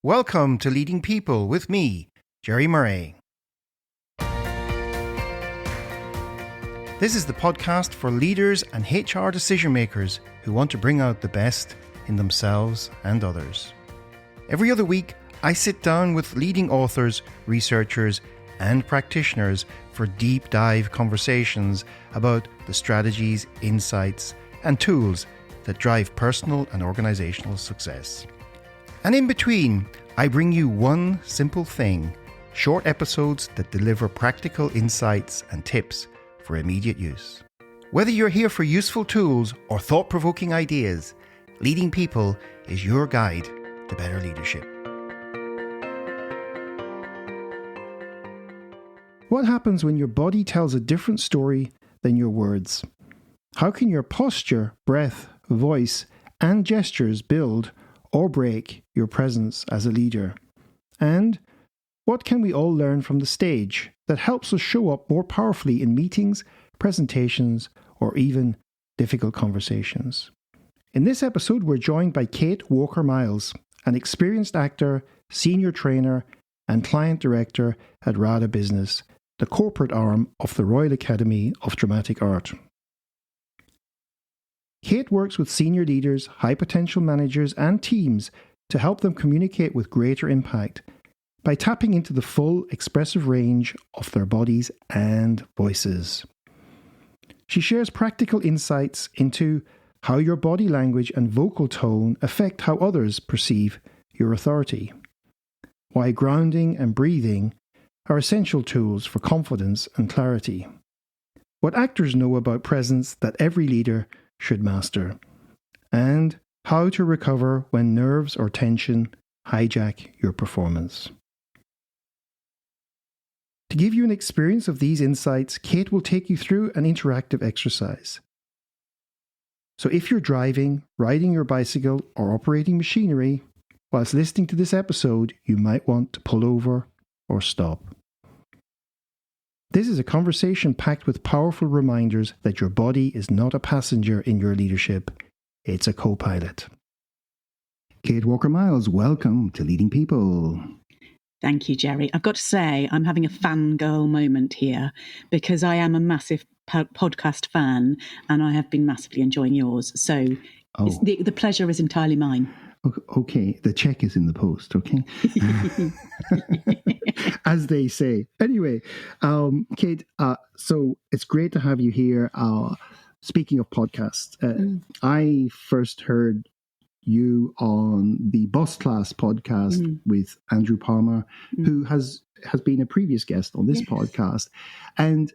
Welcome to Leading People with me, Jerry Murray. This is the podcast for leaders and HR decision makers who want to bring out the best in themselves and others. Every other week, I sit down with leading authors, researchers, and practitioners for deep dive conversations about the strategies, insights, and tools that drive personal and organizational success. And in between, I bring you one simple thing, short episodes that deliver practical insights and tips for immediate use. Whether you're here for useful tools or thought-provoking ideas, Leading People is your guide to better leadership. What happens when your body tells a different story than your words? How can your posture, breath, voice, and gestures build or break your presence as a leader? And what can we all learn from the stage that helps us show up more powerfully in meetings, presentations, or even difficult conversations? In this episode, we're joined by Kate Walker-Miles, an experienced actor, senior trainer, and client director at RADA Business, the corporate arm of the Royal Academy of Dramatic Art. Kate works with senior leaders, high-potential managers, and teams to help them communicate with greater impact by tapping into the full expressive range of their bodies and voices. She shares practical insights into how your body language and vocal tone affect how others perceive your authority, why grounding and breathing are essential tools for confidence and clarity, what actors know about presence that every leader should master, and how to recover when nerves or tension hijack your performance. To give you an experience of these insights, Kate will take you through an interactive exercise. So if you're driving, riding your bicycle, or operating machinery, whilst listening to this episode, you might want to pull over or stop. This is a conversation packed with powerful reminders that your body is not a passenger in your leadership, it's a co-pilot. Kate Walker-Miles, welcome to Leading People. Thank you, Jerry. I've got to say, I'm having a fangirl moment here because I am a massive podcast fan and I have been massively enjoying yours. So the pleasure is entirely mine. Okay, the check is in the post, okay? As they say. Anyway, Kate, so it's great to have you here. Speaking of podcasts, I first heard you on the Boss Class podcast with Andrew Palmer, who has been a previous guest on this podcast. And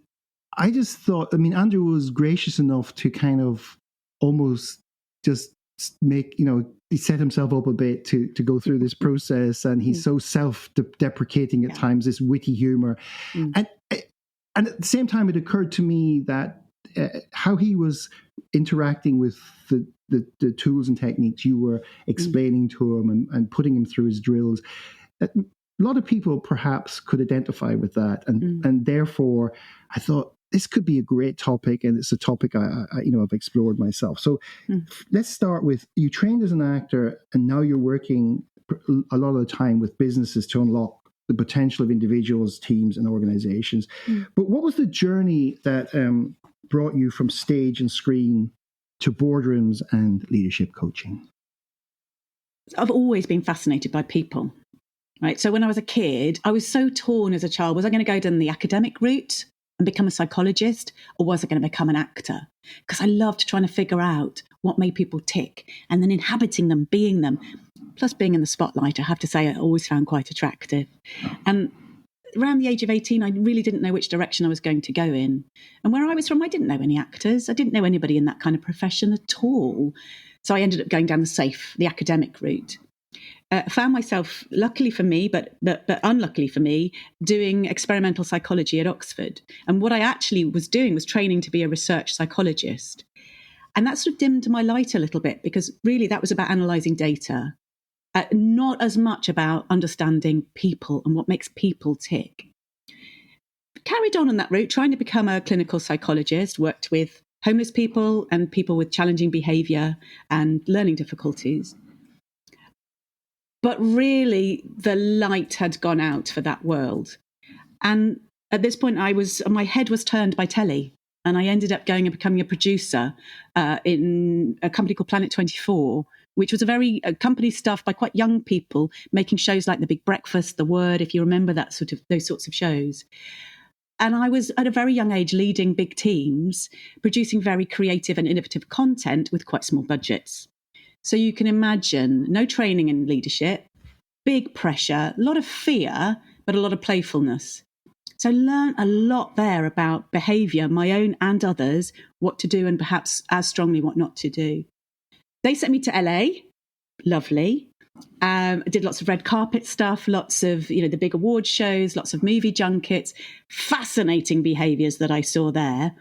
I just thought, Andrew was gracious enough to kind of almost just make, he set himself up a bit to go through this process, and he's so self-deprecating at times, this witty humor. And at the same time, it occurred to me that how he was interacting with the tools and techniques you were explaining to him and putting him through his drills, a lot of people perhaps could identify with that. And therefore, I thought, this could be a great topic, and it's a topic I've explored myself. So let's start with, you trained as an actor, and now you're working a lot of the time with businesses to unlock the potential of individuals, teams, and organizations. But what was the journey that brought you from stage and screen to boardrooms and leadership coaching? I've always been fascinated by people, right? So when I was a kid, I was so torn as a child. Was I going to go down the academic route and become a psychologist, or was I going to become an actor? Because I loved trying to figure out what made people tick and then inhabiting them, being them. Plus being in the spotlight, I have to say, I always found quite attractive. And around the age of 18, I really didn't know which direction I was going to go in. And where I was from, I didn't know any actors. I didn't know anybody in that kind of profession at all. So I ended up going down the academic route. Found myself, luckily for me, but unluckily for me, doing experimental psychology at Oxford. And what I actually was doing was training to be a research psychologist. And that sort of dimmed my light a little bit, because really that was about analysing data, not as much about understanding people and what makes people tick. Carried on that route, trying to become a clinical psychologist, worked with homeless people and people with challenging behaviour and learning difficulties. But really, the light had gone out for that world. And at this point, my head was turned by telly. And I ended up going and becoming a producer in a company called Planet 24, which was a company staffed by quite young people, making shows like The Big Breakfast, The Word, if you remember those sorts of shows. And I was at a very young age leading big teams, producing very creative and innovative content with quite small budgets. So you can imagine no training in leadership, big pressure, a lot of fear, but a lot of playfulness. So I learned a lot there about behaviour, my own and others, what to do and perhaps as strongly what not to do. They sent me to LA, lovely. I did lots of red carpet stuff, lots of, the big award shows, lots of movie junkets, fascinating behaviours that I saw there.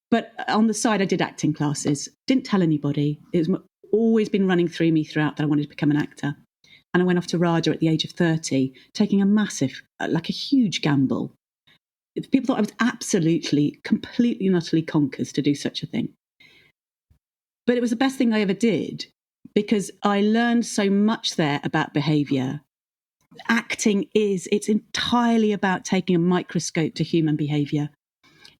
But on the side, I did acting classes, didn't tell anybody. It was always been running through me throughout that I wanted to become an actor. And I went off to RADA at the age of 30, taking a huge gamble. People thought I was absolutely, completely and utterly conkers to do such a thing. But it was the best thing I ever did because I learned so much there about behaviour. Acting it's entirely about taking a microscope to human behaviour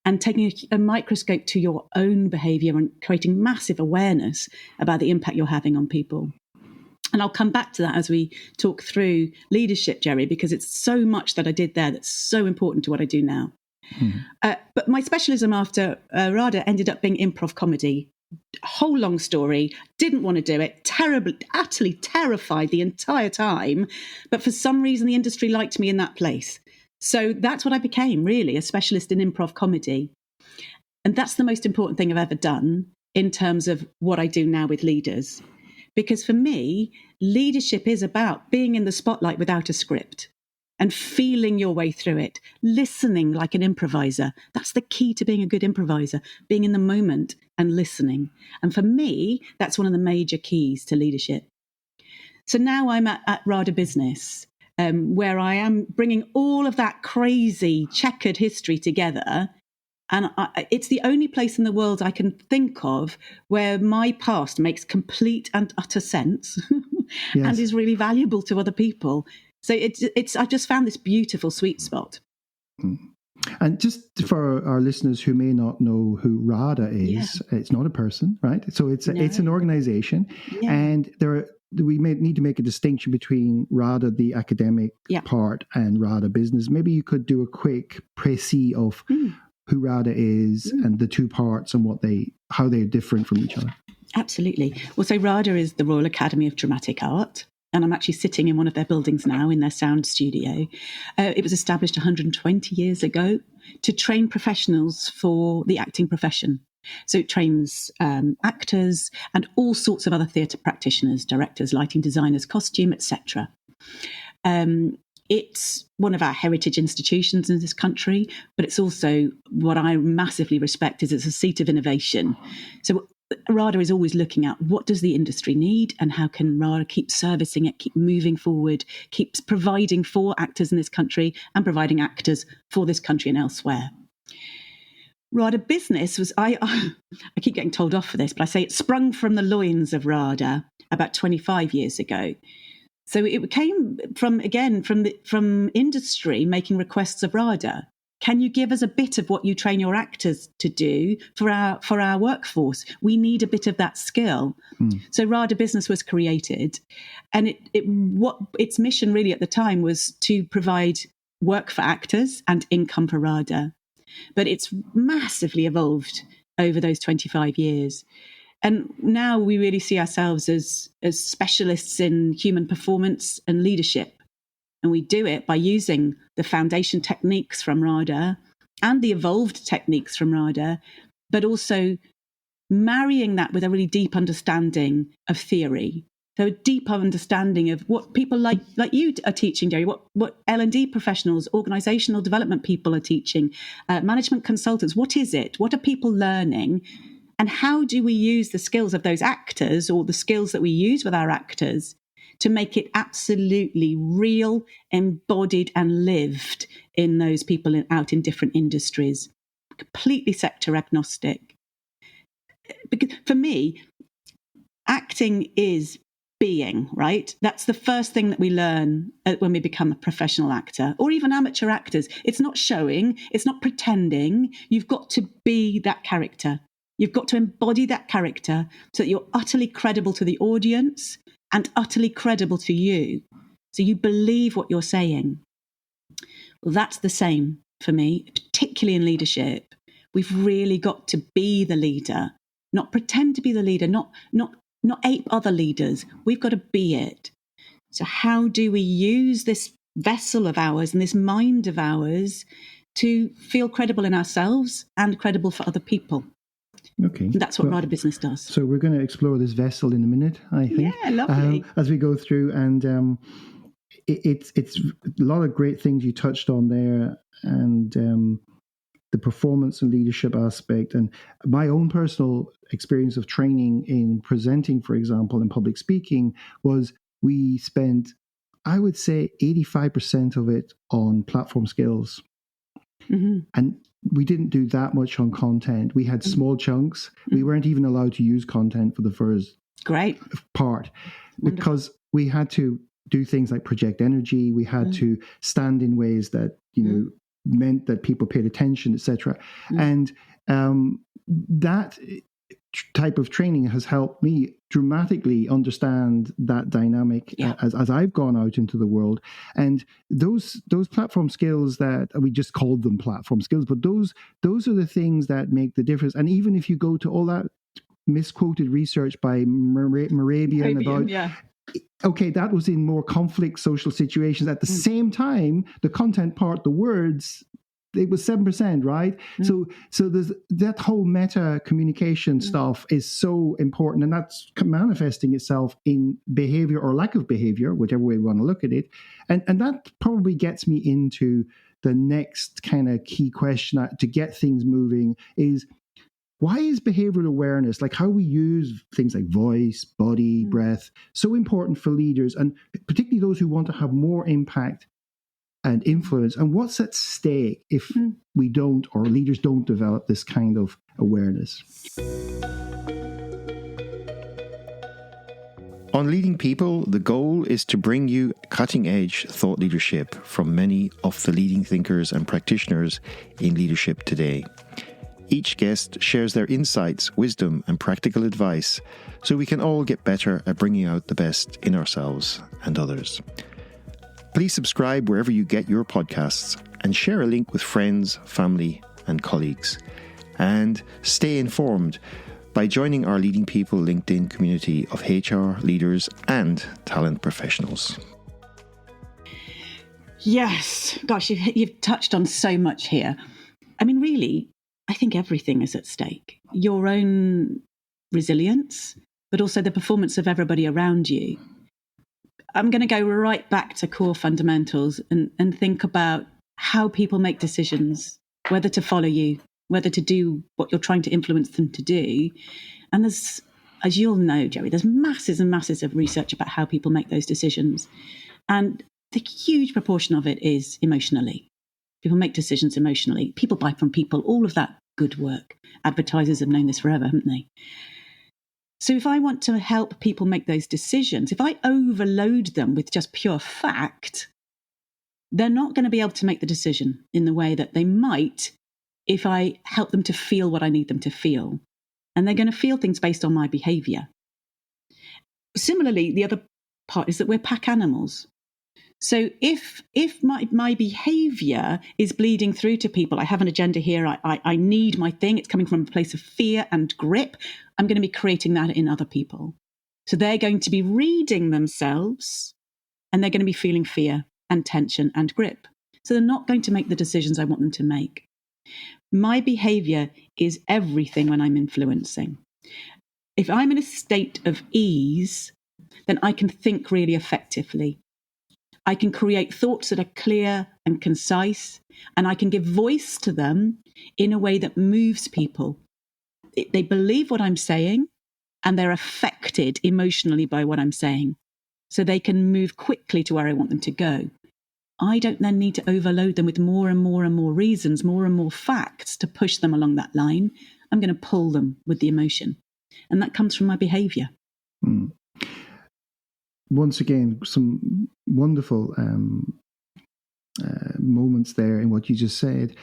and taking a microscope to your own behaviour and creating massive awareness about the impact you're having on people. And I'll come back to that as we talk through leadership, Jerry, because it's so much that I did there that's so important to what I do now. But my specialism after RADA ended up being improv comedy. Whole long story, didn't want to do it, utterly terrified the entire time. But for some reason, the industry liked me in that place. So that's what I became, really, a specialist in improv comedy. And that's the most important thing I've ever done in terms of what I do now with leaders. Because for me, leadership is about being in the spotlight without a script and feeling your way through it, listening like an improviser. That's the key to being a good improviser, being in the moment and listening. And for me, that's one of the major keys to leadership. So now I'm at RADA Business, where I am bringing all of that crazy checkered history together. And it's the only place in the world I can think of where my past makes complete and utter sense Yes. and is really valuable to other people. So I just found this beautiful sweet spot. And just for our listeners who may not know who RADA is, It's not a person, right? So it's an organization, and we may need to make a distinction between RADA, the academic part, and RADA business. Maybe you could do a quick précis of who RADA is and the two parts and how they're different from each other. Absolutely. Well, so RADA is the Royal Academy of Dramatic Art. And I'm actually sitting in one of their buildings now in their sound studio. It was established 120 years ago to train professionals for the acting profession. So it trains actors and all sorts of other theatre practitioners, directors, lighting designers, costume, etc. It's one of our heritage institutions in this country, but it's also what I massively respect is it's a seat of innovation. So RADA is always looking at what does the industry need and how can RADA keep servicing it, keep moving forward, keeps providing for actors in this country and providing actors for this country and elsewhere. RADA Business was, I keep getting told off for this, but I say it sprung from the loins of RADA about 25 years ago. So it came from industry making requests of RADA. Can you give us a bit of what you train your actors to do for our workforce? We need a bit of that skill. So RADA Business was created, and its mission really at the time was to provide work for actors and income for RADA. But it's massively evolved over those 25 years. And now we really see ourselves as specialists in human performance and leadership. And we do it by using the foundation techniques from RADA and the evolved techniques from RADA, but also marrying that with a really deep understanding of theory. So a deep understanding of what people like you are teaching, Jerry, what L&D professionals, organizational development people are teaching, management consultants. What is it? What are people learning? And how do we use the skills of those actors or the skills that we use with our actors to make it absolutely real, embodied and lived in those people out in different industries, completely sector agnostic? Because for me, acting is being, right? That's the first thing that we learn when we become a professional actor or even amateur actors. It's not showing, it's not pretending. You've got to be that character. You've got to embody that character so that you're utterly credible to the audience and utterly credible to you. So you believe what you're saying. Well, that's the same for me, particularly in leadership. We've really got to be the leader, not pretend to be the leader, not ape other leaders. We've got to be it. So how do we use this vessel of ours and this mind of ours to feel credible in ourselves and credible for other people? Okay. And that's what RADA Business does. So we're going to explore this vessel in a minute, I think. Yeah, lovely. As we go through, and it's a lot of great things you touched on there, and the performance and leadership aspect, and my own personal experience of training in presenting, for example, in public speaking, was we spent, I would say, 85% of it on platform skills. Mm-hmm. And we didn't do that much on content. We had small chunks. Mm-hmm. We weren't even allowed to use content for the first part because we had to do things like project energy. We had to stand in ways that, meant that people paid attention, etc. And that type of training has helped me dramatically understand that dynamic as I've gone out into the world. And those platform skills, that we just called them platform skills, but those are the things that make the difference. And even if you go to all that misquoted research by Morabian about okay, that was in more conflict social situations. At the same time, the content part, the words, it was 7%, right? So there's that whole meta communication stuff is so important, and that's manifesting itself in behavior or lack of behavior, whichever way we want to look at it. And that probably gets me into the next kind of key question to get things moving is, why is behavioral awareness, like how we use things like voice, body, breath, so important for leaders, and particularly those who want to have more impact and influence? And what's at stake if we don't, or leaders don't develop this kind of awareness? On Leading People, the goal is to bring you cutting-edge thought leadership from many of the leading thinkers and practitioners in leadership today. Each guest shares their insights, wisdom, and practical advice so we can all get better at bringing out the best in ourselves and others. Please subscribe wherever you get your podcasts and share a link with friends, family, and colleagues. And stay informed by joining our Leading People LinkedIn community of HR leaders and talent professionals. Yes, gosh, you've touched on so much here. I mean, really, I think everything is at stake. Your own resilience, but also the performance of everybody around you. I'm going to go right back to core fundamentals and think about how people make decisions, whether to follow you, whether to do what you're trying to influence them to do. And there's, as you'll know, Joey, there's masses and masses of research about how people make those decisions. And the huge proportion of it is emotionally. People make decisions emotionally. People buy from people, all of that good work. Advertisers have known this forever, haven't they? So if I want to help people make those decisions, if I overload them with just pure fact, they're not going to be able to make the decision in the way that they might if I help them to feel what I need them to feel. And they're going to feel things based on my behavior. Similarly, the other part is that we're pack animals. So if my behavior is bleeding through to people, I have an agenda here, I need my thing, it's coming from a place of fear and grip, I'm going to be creating that in other people. So they're going to be reading themselves and they're going to be feeling fear and tension and grip. So they're not going to make the decisions I want them to make. My behavior is everything when I'm influencing. If I'm in a state of ease, then I can think really effectively. I can create thoughts that are clear and concise, and I can give voice to them in a way that moves people. They believe what I'm saying, and they're affected emotionally by what I'm saying, so they can move quickly to where I want them to go. I don't then need to overload them with more and more and more reasons, more and more facts to push them along that line. I'm going to pull them with the emotion, and that comes from my behaviour. once again, some wonderful moments there in what you just said.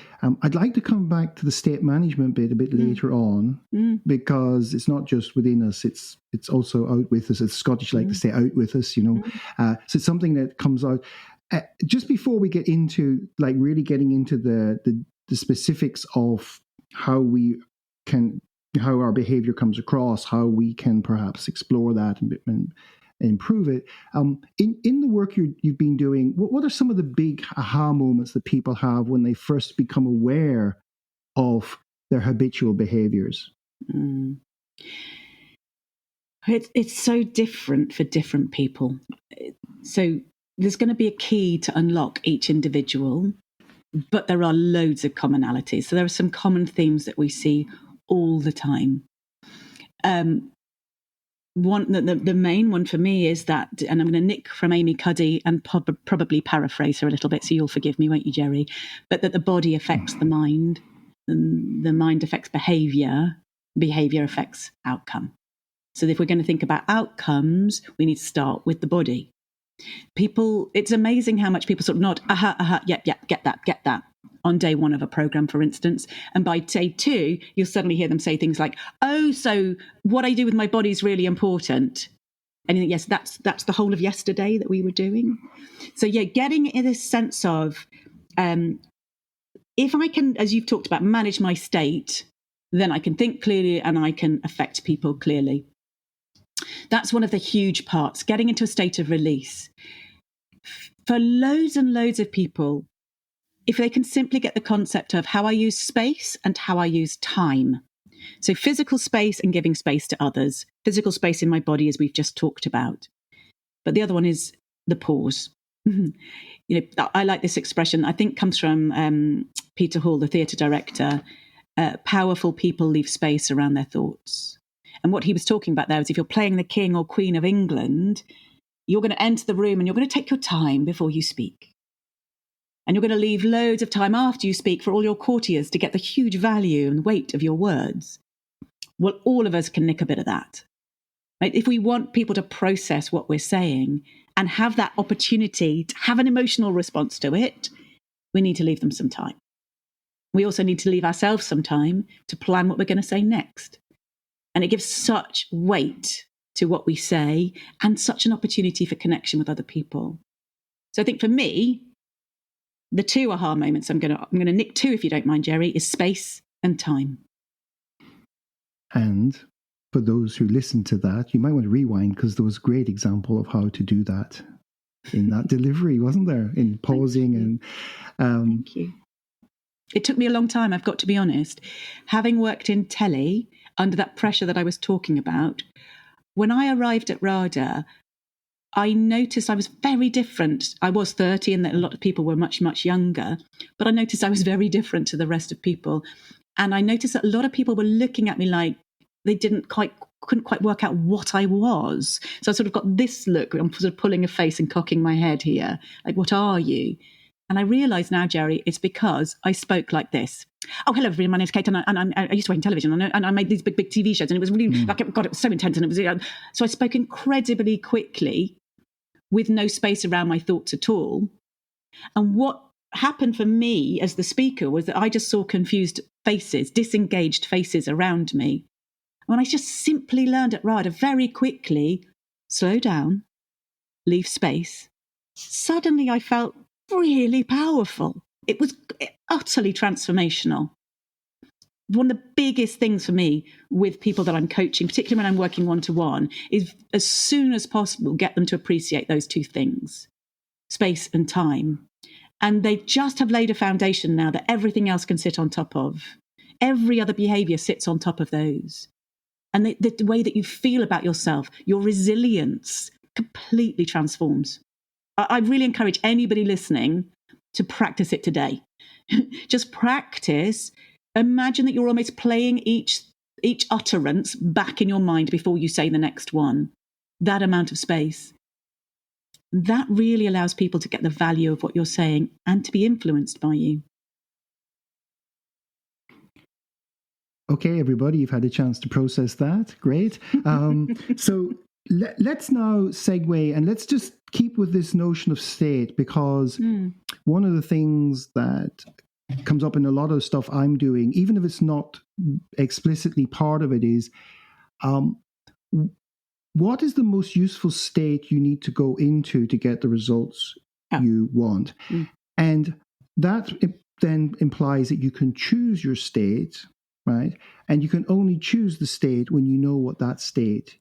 I'd like to come back to the state management bit a bit later on, because it's not just within us, it's also out with us. As Scottish like to say, out with us, you know. So it's something that comes out. Just before we get into really getting into the specifics of how our behavior comes across, how we can perhaps explore that and improve it. In the work you've been doing, what are some of the big aha moments that people have when they first become aware of their habitual behaviors? It's so different for different people. So there's going to be a key to unlock each individual, but there are loads of commonalities. So there are some common themes that we see all the time. The main one for me is that, and I'm going to nick from Amy Cuddy and probably paraphrase her a little bit, so you'll forgive me, won't you, Jerry? But that the body affects the mind, and the mind affects behaviour affects outcome. So if we're going to think about outcomes, we need to start with the body. It's amazing how much people sort of nod, yep, get that, on day one of a program, for instance. And by day two, you'll suddenly hear them say things like, oh, so what I do with my body is really important. And you think, yes, that's the whole of yesterday that we were doing. So yeah, getting in this sense of, if I can, as you've talked about, manage my state, then I can think clearly and I can affect people clearly. That's one of the huge parts, getting into a state of release. For loads and loads of people, if they can simply get the concept of how I use space and how I use time. So physical space and giving space to others. Physical space in my body, as we've just talked about. But the other one is the pause. I like this expression. I think comes from Peter Hall, the theatre director. Powerful people leave space around their thoughts. And what he was talking about there was, if you're playing the King or Queen of England, you're going to enter the room and you're going to take your time before you speak. And you're going to leave loads of time after you speak for all your courtiers to get the huge value and weight of your words. Well, all of us can nick a bit of that. Right? If we want people to process what we're saying and have that opportunity to have an emotional response to it, we need to leave them some time. We also need to leave ourselves some time to plan what we're going to say next. And it gives such weight to what we say and such an opportunity for connection with other people. So I think for me, the two aha moments, I'm going to nick two, if you don't mind, Jerry, is space and time. And for those who listen to that, you might want to rewind, because there was a great example of how to do that in that delivery, wasn't there? In pausing and... Thank you. It took me a long time, I've got to be honest. Having worked in telly, under that pressure that I was talking about, when I arrived at RADA, I noticed I was very different. I was 30 and that a lot of people were much, much younger, but I noticed I was very different to the rest of people. And I noticed that a lot of people were looking at me like they couldn't quite work out what I was. So I sort of got this look, I'm sort of pulling a face and cocking my head here. Like, what are you? And I realise now, Jerry, it's because I spoke like this. Oh, hello, everybody. My name's Kate, and I used to work in television, and I made these big TV shows, and it was really, it was so intense, and it was. So I spoke incredibly quickly, with no space around my thoughts at all. And what happened for me as the speaker was that I just saw confused faces, disengaged faces around me. And I just simply learned at RADA very quickly, slow down, leave space. Suddenly I felt really powerful. It was utterly transformational. One of the biggest things for me with people that I'm coaching, particularly when I'm working one-to-one, is as soon as possible, get them to appreciate those two things, space and time. And they just have laid a foundation now that everything else can sit on top of. Every other behavior sits on top of those. And the way that you feel about yourself, your resilience completely transforms. I really encourage anybody listening to practice it today. Just practice. Imagine that you're almost playing each utterance back in your mind before you say the next one. That amount of space. That really allows people to get the value of what you're saying and to be influenced by you. Okay, everybody, you've had a chance to process that. Great. So let's now segue and let's just keep with this notion of state, because one of the things that comes up in a lot of stuff I'm doing, even if it's not explicitly part of it, is what is the most useful state you need to go into to get the results you want? And that then implies that you can choose your state, right? And you can only choose the state when you know what that state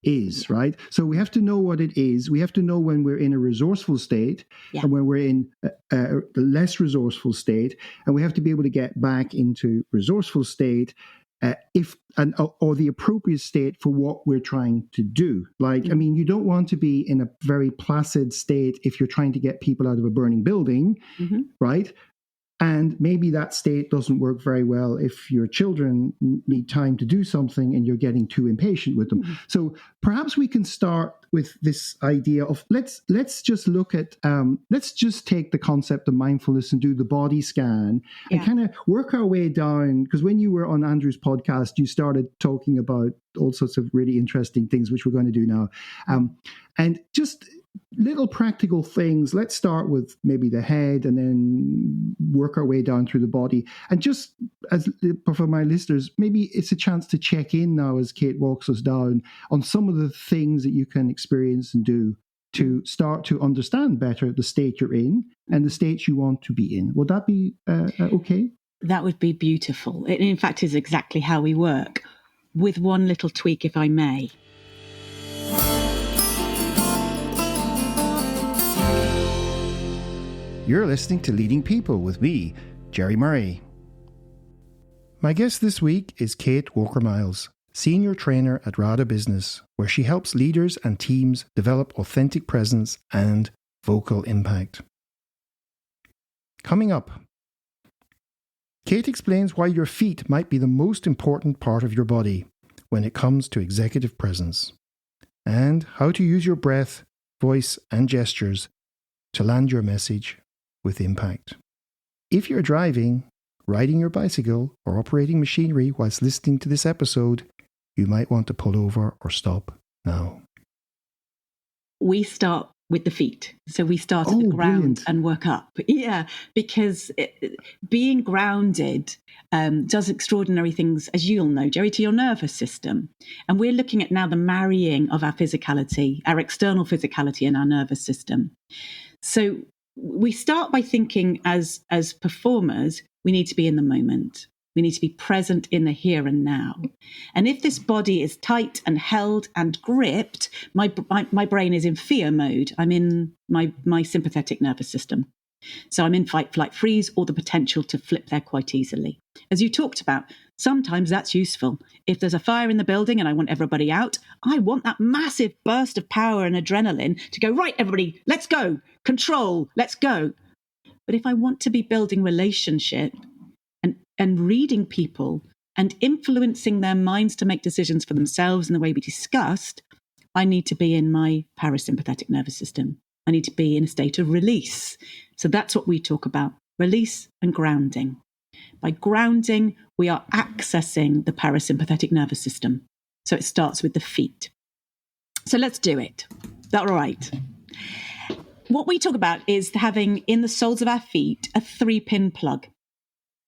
is, right? So we have to know what it is. We have to know when we're in a resourceful state and when we're in a less resourceful state, and we have to be able to get back into resourceful state or the appropriate state for what we're trying to do. Like, I mean, you don't want to be in a very placid state if you're trying to get people out of a burning building, right? And maybe that state doesn't work very well if your children need time to do something and you're getting too impatient with them. So perhaps we can start with this idea of let's just look at let's just take the concept of mindfulness and do the body scan and kind of work our way down. Because when you were on Andrew's podcast, you started talking about all sorts of really interesting things, which we're going to do now, and just little practical things. Let's start with maybe the head and then work our way down through the body. And just as for my listeners, maybe it's a chance to check in now as Kate walks us down on some of the things that you can experience and do to start to understand better the state you're in and the state you want to be in. Would that be okay? That would be beautiful. It, in fact, is exactly how we work, with one little tweak, if I may. You're listening to Leading People with me, Jerry Murray. My guest this week is Kate Walker-Miles, Senior Trainer at RADA Business, where she helps leaders and teams develop authentic presence and vocal impact. Coming up, Kate explains why your feet might be the most important part of your body when it comes to executive presence, and how to use your breath, voice, and gestures to land your message with impact. If you're driving, riding your bicycle, or operating machinery whilst listening to this episode, you might want to pull over or stop now. We start with the feet. So we start at the ground brilliant. And work up. Yeah, because being grounded does extraordinary things, as you'll know, Jerry, to your nervous system. And we're looking at now the marrying of our physicality, our external physicality and our nervous system. So we start by thinking as performers, we need to be in the moment. We need to be present in the here and now. And if this body is tight and held and gripped, my brain is in fear mode. I'm in my sympathetic nervous system. So I'm in fight, flight, freeze, or the potential to flip there quite easily. As you talked about, sometimes that's useful. If there's a fire in the building and I want everybody out, I want that massive burst of power and adrenaline to go, right, everybody, let's go. Control, let's go. But if I want to be building relationship and reading people and influencing their minds to make decisions for themselves in the way we discussed, I need to be in my parasympathetic nervous system. I need to be in a state of release. So that's what we talk about, release and grounding. By grounding, we are accessing the parasympathetic nervous system. So it starts with the feet. So let's do it. Is that all right? What we talk about is having in the soles of our feet a 3-pin plug.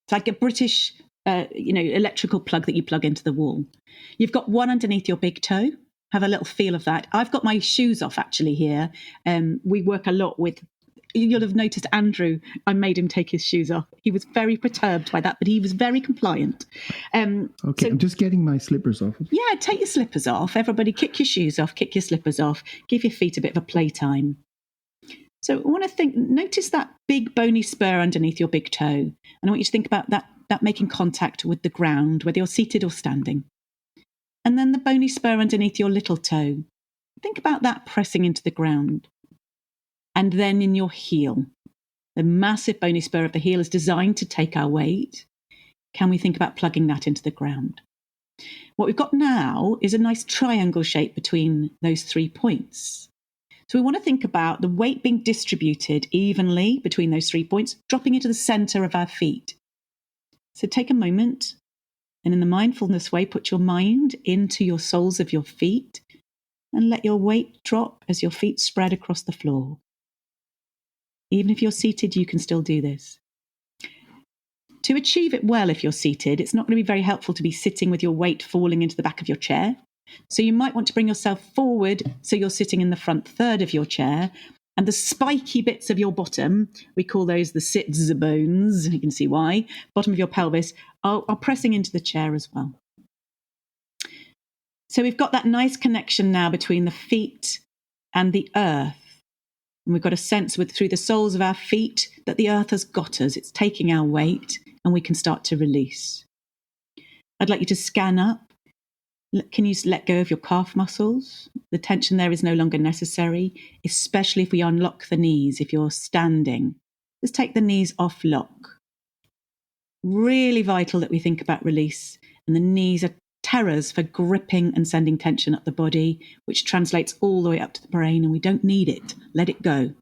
It's like a British, electrical plug that you plug into the wall. You've got one underneath your big toe. Have a little feel of that. I've got my shoes off actually here. We work a lot with, you'll have noticed Andrew, I made him take his shoes off. He was very perturbed by that, but he was very compliant. Okay, so, I'm just getting my slippers off. Yeah, take your slippers off. Everybody kick your shoes off, kick your slippers off. Give your feet a bit of a playtime. So I want to notice that big bony spur underneath your big toe. And I want you to think about that making contact with the ground, whether you're seated or standing. And then the bony spur underneath your little toe. Think about that pressing into the ground. And then in your heel, the massive bony spur of the heel is designed to take our weight. Can we think about plugging that into the ground? What we've got now is a nice triangle shape between those 3 points. So we want to think about the weight being distributed evenly between those 3 points, dropping into the center of our feet. So take a moment and in the mindfulness way, put your mind into your soles of your feet and let your weight drop as your feet spread across the floor. Even if you're seated, you can still do this. To achieve it well, if you're seated, it's not going to be very helpful to be sitting with your weight falling into the back of your chair. So you might want to bring yourself forward so you're sitting in the front third of your chair. And the spiky bits of your bottom, we call those the sits bones, you can see why, bottom of your pelvis, are pressing into the chair as well. So we've got that nice connection now between the feet and the earth. And we've got a sense through the soles of our feet that the earth has got us. It's taking our weight and we can start to release. I'd like you to scan up. Can you let go of your calf muscles? The tension there is no longer necessary, especially if we unlock the knees. If you're standing, just take the knees off lock. Really vital that we think about release. And the knees are terrors for gripping and sending tension up the body, which translates all the way up to the brain, and we don't need it. Let it go.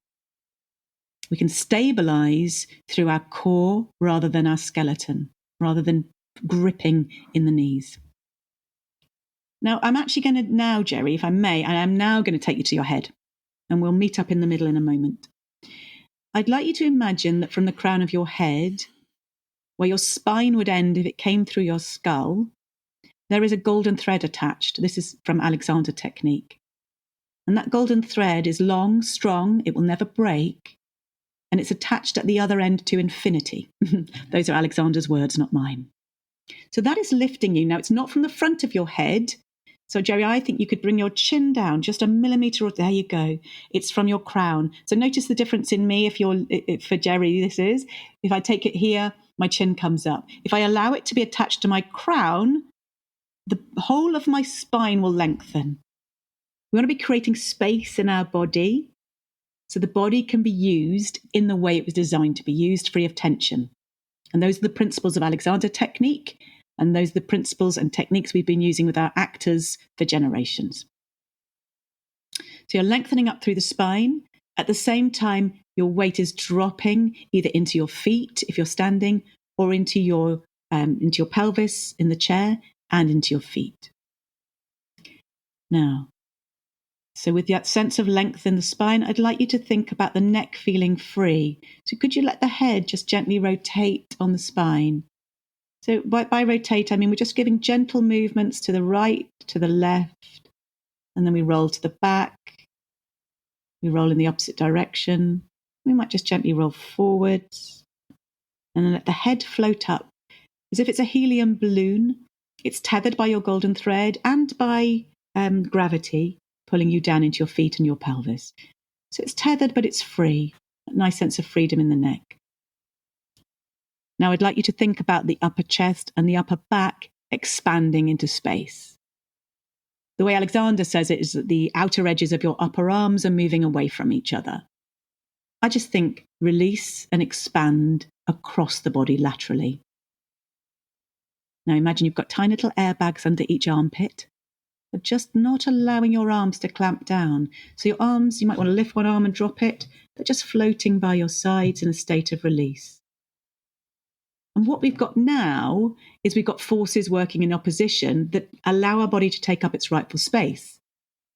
We can stabilize through our core rather than our skeleton, rather than gripping in the knees. Now, I'm actually going to Jerry, if I may, I am now going to take you to your head, and we'll meet up in the middle in a moment. I'd like you to imagine that from the crown of your head, where your spine would end if it came through your skull, there is a golden thread attached. This is from Alexander technique. And that golden thread is long, strong, it will never break, and it's attached at the other end to infinity. Those are Alexander's words, not mine. So that is lifting you. Now, it's not from the front of your head. So, Jerry, I think you could bring your chin down just a millimetre, or there you go. It's from your crown. So notice the difference in me. For Jerry, this is, if I take it here, my chin comes up. If I allow it to be attached to my crown, the whole of my spine will lengthen. We want to be creating space in our body so the body can be used in the way it was designed to be used, free of tension. And those are the principles of Alexander technique, and those are the principles and techniques we've been using with our actors for generations. So you're lengthening up through the spine. At the same time, your weight is dropping either into your feet if you're standing, or into your pelvis in the chair, and into your feet. Now, so with that sense of length in the spine, I'd like you to think about the neck feeling free. So could you let the head just gently rotate on the spine? So by rotate, I mean we're just giving gentle movements to the right, to the left, and then we roll to the back. We roll in the opposite direction. We might just gently roll forwards, and then let the head float up as if it's a helium balloon. It's tethered by your golden thread and by gravity, pulling you down into your feet and your pelvis. So it's tethered, but it's free. A nice sense of freedom in the neck. Now I'd like you to think about the upper chest and the upper back expanding into space. The way Alexander says it is that the outer edges of your upper arms are moving away from each other. I just think release and expand across the body laterally. Now imagine you've got tiny little airbags under each armpit, but just not allowing your arms to clamp down. So your arms, you might want to lift one arm and drop it, but just floating by your sides in a state of release. And what we've got now is we've got forces working in opposition that allow our body to take up its rightful space.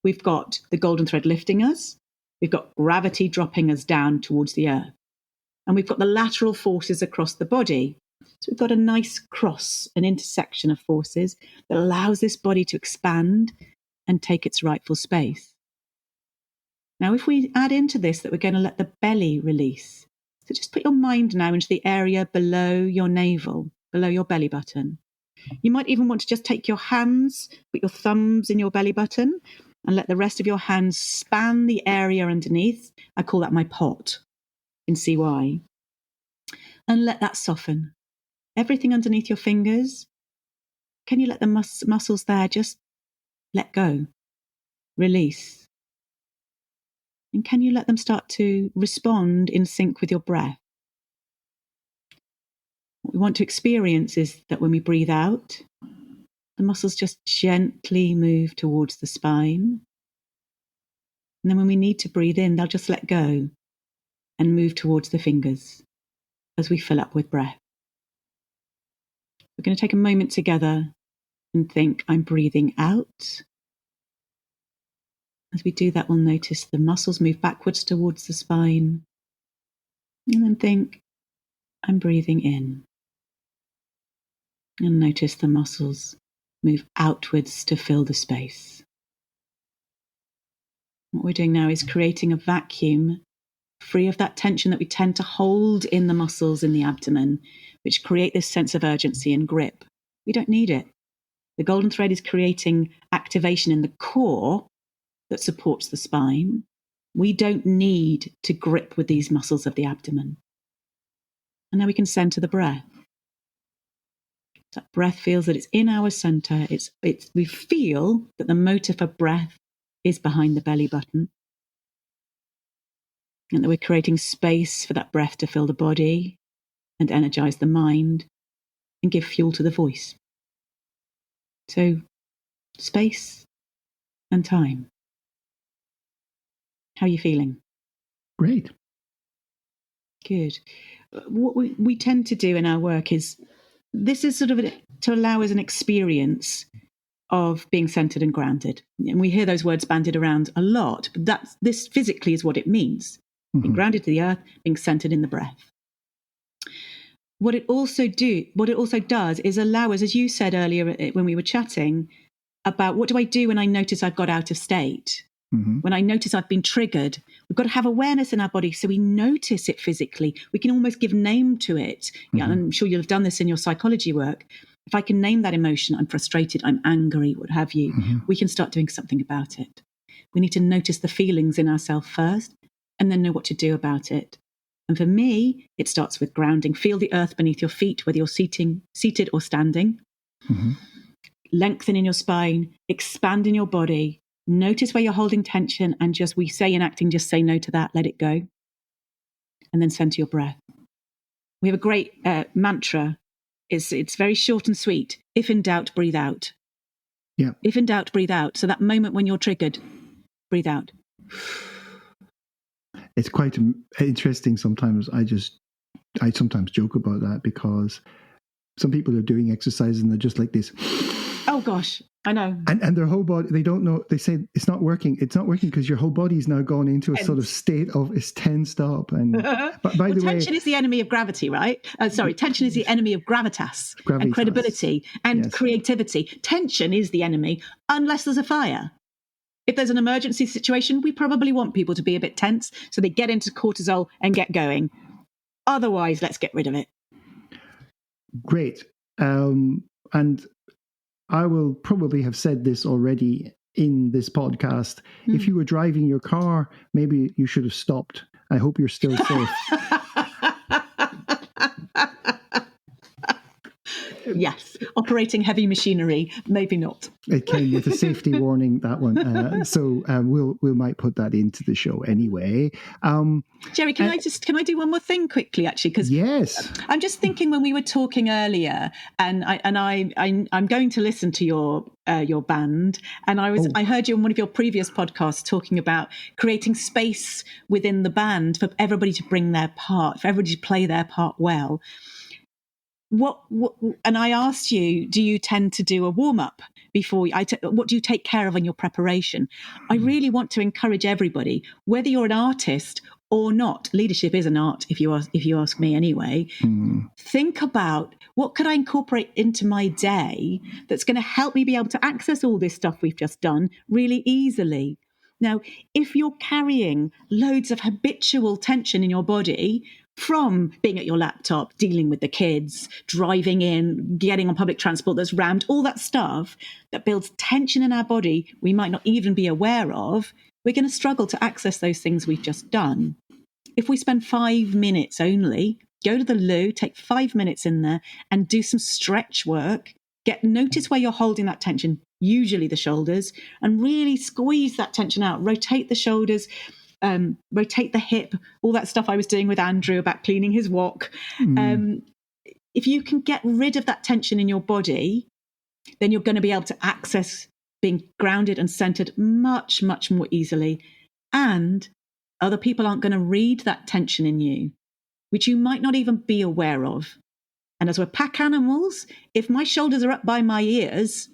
We've got the golden thread lifting us. We've got gravity dropping us down towards the earth. And we've got the lateral forces across the body. So we've got a nice cross, an intersection of forces that allows this body to expand and take its rightful space. Now, if we add into this that we're going to let the belly release, so just put your mind now into the area below your navel, below your belly button. You might even want to just take your hands, put your thumbs in your belly button, and let the rest of your hands span the area underneath. I call that my pot. You can see why. And let that soften. Everything underneath your fingers, can you let the muscles there just let go, release? And can you let them start to respond in sync with your breath? What we want to experience is that when we breathe out, the muscles just gently move towards the spine. And then when we need to breathe in, they'll just let go and move towards the fingers as we fill up with breath. We're going to take a moment together and think, I'm breathing out. As we do that, we'll notice the muscles move backwards towards the spine. And then think, I'm breathing in. And notice the muscles move outwards to fill the space. What we're doing now is creating a vacuum free of that tension that we tend to hold in the muscles in the abdomen, which create this sense of urgency and grip. We don't need it. The golden thread is creating activation in the core that supports the spine. We don't need to grip with these muscles of the abdomen. And now we can center the breath. That breath feels that it's in our center. We feel that the motor for breath is behind the belly button. And that we're creating space for that breath to fill the body and energize the mind and give fuel to the voice. So, space and time. How are you feeling? Great. Good. What we tend to do in our work is, this is sort of to allow us an experience of being centered and grounded. And we hear those words bandied around a lot, but this physically is what it means. Being grounded to the earth, being centered in the breath. What it also does is allow us, as you said earlier when we were chatting, about what do I do when I notice I've got out of state? When I notice I've been triggered, we've got to have awareness in our body so we notice it physically. We can almost give name to it. Yeah, and I'm sure you'll have done this in your psychology work. If I can name that emotion, I'm frustrated, I'm angry, what have you, we can start doing something about it. We need to notice the feelings in ourselves first and then know what to do about it. And for me, it starts with grounding. Feel the earth beneath your feet, whether you're seated or standing. Lengthen in your spine, expand in your body. Notice where you're holding tension and we say in acting, just say no to that, let it go. And then center your breath. We have a great mantra. It's very short and sweet. If in doubt, breathe out. Yeah. If in doubt, breathe out. So that moment when you're triggered, breathe out. It's quite interesting sometimes. I sometimes joke about that because some people are doing exercises and they're just like this. Oh gosh, I know. And their whole body, they don't know, they say it's not working. It's not working because your whole body's now gone into a sort of state of it's tensed up. And but by the way, tension is the enemy of gravity, right? Tension is the enemy of gravitas. And credibility and creativity. Tension is the enemy unless there's a fire. If there's an emergency situation, we probably want people to be a bit tense so they get into cortisol and get going. Otherwise, let's get rid of it. Great. And I will probably have said this already in this podcast. If you were driving your car, maybe you should have stopped. I hope you're still safe. Yes, operating heavy machinery, maybe not. It came with a safety warning, that one. So we might put that into the show anyway. Jerry, can I do one more thing quickly, actually? Because yes, I'm just thinking when we were talking earlier, and I'm going to listen to your band, and I heard you on one of your previous podcasts talking about creating space within the band for everybody to bring their part, for everybody to play their part well. And I asked you, do you tend to do a warm-up before what do you take care of in your preparation? I really want to encourage everybody, whether you're an artist or not. Leadership is an art, if you ask me anyway. Think about, what could I incorporate into my day that's going to help me be able to access all this stuff we've just done really easily? Now, if you're carrying loads of habitual tension in your body from being at your laptop, dealing with the kids, driving in, getting on public transport that's rammed, all that stuff that builds tension in our body we might not even be aware of, we're going to struggle to access those things we've just done. If we spend 5 minutes only, go to the loo, take 5 minutes in there and do some stretch work, notice where you're holding that tension, usually the shoulders, and really squeeze that tension out, rotate the shoulders, rotate the hip, all that stuff I was doing with Andrew about cleaning his wok. If you can get rid of that tension in your body, then you're going to be able to access being grounded and centered much, much more easily. And other people aren't going to read that tension in you, which you might not even be aware of. And as we're pack animals, if my shoulders are up by my ears,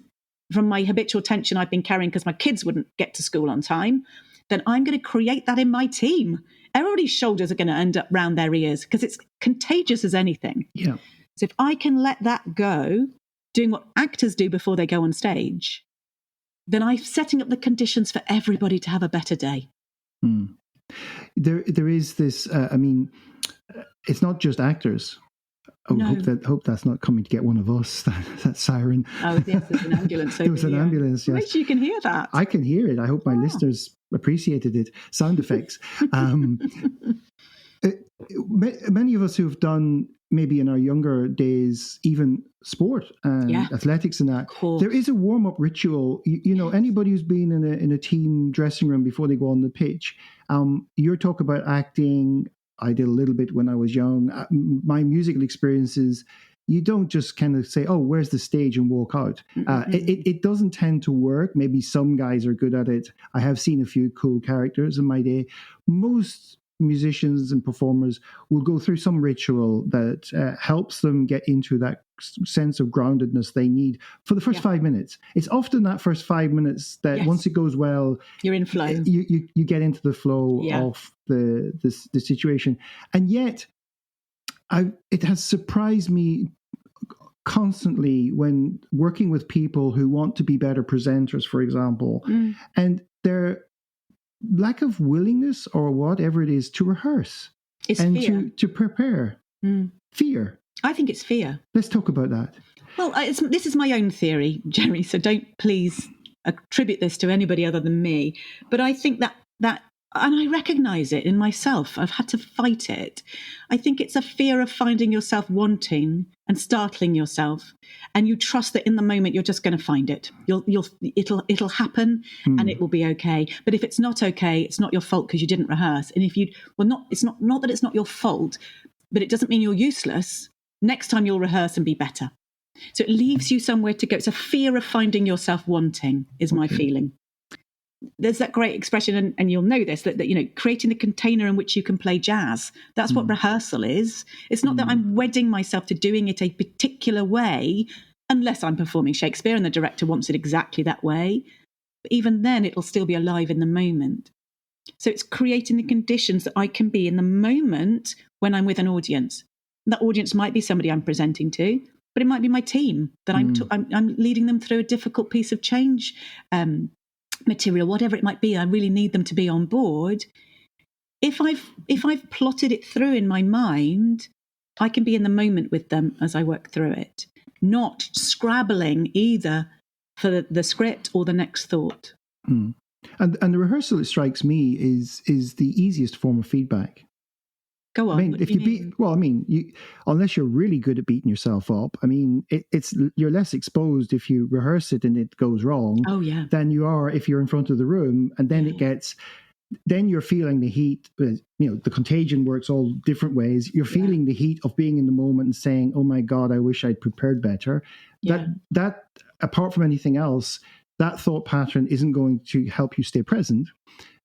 from my habitual tension I've been carrying because my kids wouldn't get to school on time, then I'm going to create that in my team. Everybody's shoulders are going to end up round their ears because it's contagious as anything. Yeah. So if I can let that go, doing what actors do before they go on stage, then I'm setting up the conditions for everybody to have a better day. There is this, it's not just actors. No. Hope that's not coming to get one of us, that siren. Oh, yes, there's an ambulance over There was an here. ambulance, yes. I wish you can hear that. I can hear it. I hope my listeners appreciated it. Sound effects. Many of us who've done, maybe in our younger days, even sport and athletics and that, there is a warm-up ritual. You know, anybody who's been in a team dressing room before they go on the pitch, you're talking about acting. I did a little bit when I was young. My musical experiences, you don't just kind of say, oh, where's the stage and walk out. It doesn't tend to work. Maybe some guys are good at it. I have seen a few cool characters in my day. Most musicians and performers will go through some ritual that helps them get into that sense of groundedness they need for the first 5 minutes. It's often that first 5 minutes that once it goes well, you're in flow. You get into the flow of the situation. And yet, it has surprised me constantly when working with people who want to be better presenters, for example, and their lack of willingness or whatever it is to rehearse and fear. to prepare. Fear. I think it's fear. Let's talk about that. Well, this is my own theory, Jerry, so don't please attribute this to anybody other than me. But I think that, and I recognise it in myself, I've had to fight it. I think it's a fear of finding yourself wanting and startling yourself, and you trust that in the moment you're just going to find it. It'll happen, and it will be okay. But if it's not okay, it's not your fault because you didn't rehearse. And if it's not that it's not your fault, but it doesn't mean you're useless. Next time you'll rehearse and be better. So it leaves you somewhere to go. It's a fear of finding yourself wanting, is my feeling. There's that great expression, and you'll know this, that you know, creating the container in which you can play jazz. That's what rehearsal is. It's not that I'm wedding myself to doing it a particular way, unless I'm performing Shakespeare and the director wants it exactly that way. But even then, it'll still be alive in the moment. So it's creating the conditions that I can be in the moment when I'm with an audience. That audience might be somebody I'm presenting to, but it might be my team that I'm leading them through a difficult piece of change material, whatever it might be. I really need them to be on board. If I've plotted it through in my mind, I can be in the moment with them as I work through it, not scrabbling either for the script or the next thought. And the rehearsal, it strikes me, is the easiest form of feedback. Go on. I mean, if you unless you're really good at beating yourself up, I mean, you're less exposed if you rehearse it and it goes wrong. Oh yeah. Than you are if you're in front of the room, and then then you're feeling the heat. You know, the contagion works all different ways. You're feeling the heat of being in the moment and saying, "Oh my God, I wish I'd prepared better." Yeah. That apart from anything else, that thought pattern isn't going to help you stay present.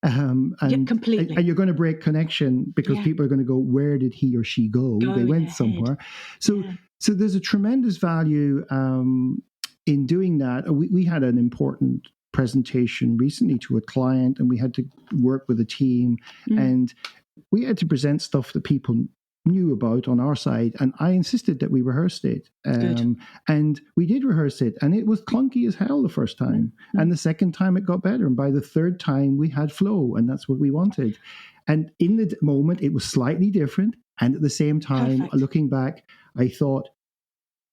Completely. And you're going to break connection because people are going to go, where did he or she go? They went somewhere. So there's a tremendous value in doing that. We had an important presentation recently to a client, and we had to work with a team, and we had to present stuff that people knew about on our side, and I insisted that we rehearsed it. And we did rehearse it, and it was clunky as hell the first time. And the second time it got better, and by the third time we had flow, and that's what we wanted. And in the moment it was slightly different, and at the same time, looking back, I thought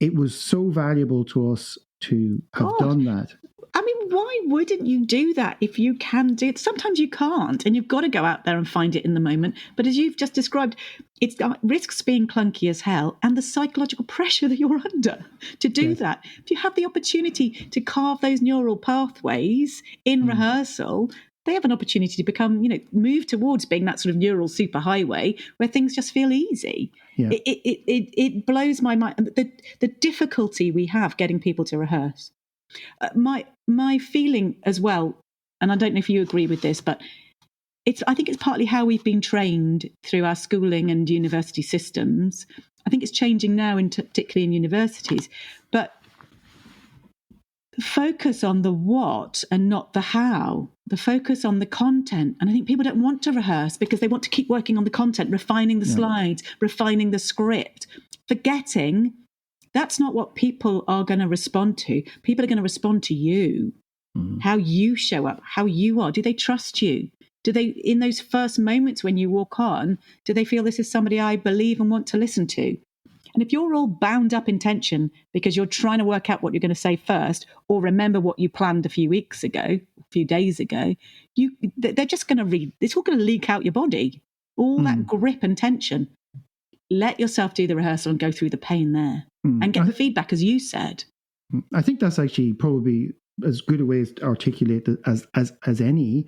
it was so valuable to us to have done that. I mean, why wouldn't you do that if you can do it? Sometimes you can't, and you've got to go out there and find it in the moment. But as you've just described, it risks being clunky as hell, and the psychological pressure that you're under to do that. If you have the opportunity to carve those neural pathways in rehearsal, they have an opportunity to become, move towards being that sort of neural superhighway where things just feel easy. Yeah. It blows my mind, the difficulty we have getting people to rehearse. My feeling as well, and I don't know if you agree with this, but I think it's partly how we've been trained through our schooling and university systems. I think it's changing now, particularly in universities. But focus on the what and not the how, the focus on the content. And I think people don't want to rehearse because they want to keep working on the content, refining the slides, refining the script, forgetting that's not what people are going to respond to. People are going to respond to you, how you show up, how you are. Do they trust you? Do they, in those first moments when you walk on, do they feel this is somebody I believe and want to listen to? And if you're all bound up in tension because you're trying to work out what you're going to say first, or remember what you planned a few weeks ago, a few days ago, they're just going to read. It's all going to leak out your body. All that grip and tension. Let yourself do the rehearsal and go through the pain there and get the feedback, as you said. I think that's actually probably as good a way to articulate it as any.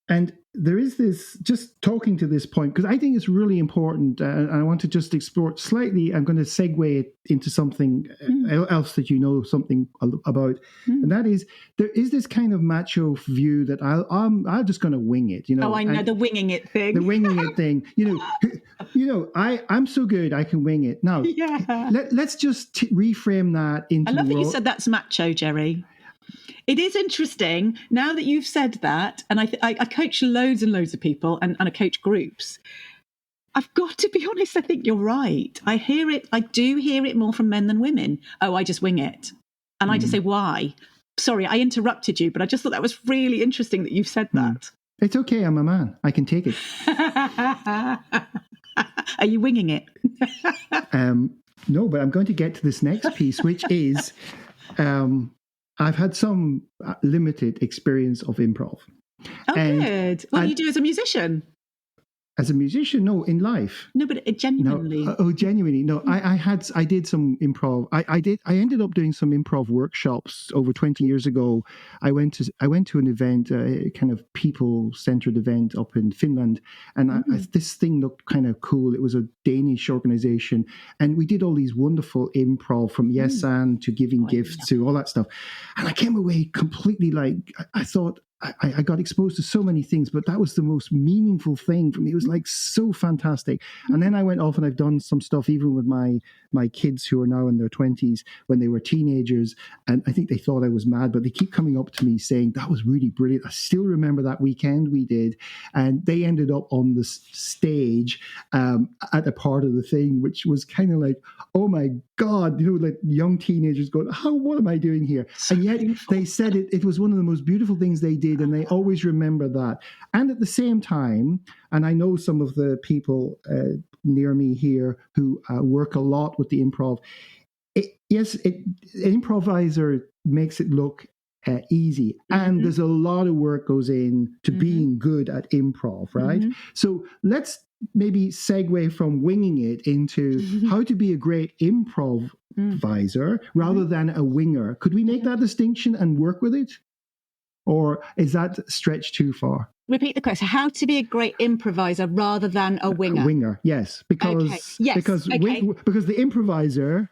And there is this, just talking to this point, because I think it's really important, and I want to just explore it slightly. I'm going to segue it into something else that you know something about, and that is, there is this kind of macho view that I'm just going to wing it, you know. Oh, I know, the winging it thing. The winging it thing, I'm so good I can wing it. Now, let's just reframe that into. I love that you said that's macho, Jerry. It is interesting now that you've said that, and I coach loads and loads of people and I coach groups. I've got to be honest, I think you're right. I do hear it more from men than women. Oh, I just wing it. And I just say, why? Sorry, I interrupted you, but I just thought that was really interesting that you've said that. It's okay, I'm a man. I can take it. Are you winging it? No, but I'm going to get to this next piece, which is... I've had some limited experience of improv. Oh, good. What do you do as a musician? As a musician, no, in life. No, but genuinely. No, genuinely. No, I did some improv. I ended up doing some improv workshops over 20 years ago. I went to an event, a kind of people-centered event up in Finland, and this thing looked kind of cool. It was a Danish organization, and we did all these wonderful improv, from yes and to giving gifts to all that stuff. And I came away completely like, I thought, I got exposed to so many things, but that was the most meaningful thing for me. It was like so fantastic. And then I went off and I've done some stuff even with my kids who are now in their 20s when they were teenagers. And I think they thought I was mad, but they keep coming up to me saying, that was really brilliant. I still remember that weekend we did. And they ended up on the stage at a part of the thing, which was kind of like, oh my God, like young teenagers going, what am I doing here? And yet they said it was one of the most beautiful things they did. And they always remember that. And at the same time, and I know some of the people near me here who work a lot with the improv, an improviser makes it look easy. And there's a lot of work goes in to being good at improv, right? So let's maybe segue from winging it into how to be a great improviser rather than a winger. Could we make that distinction and work with it? Or is that stretched too far? Repeat the question. How to be a great improviser rather than a winger? A winger, yes. Because the improviser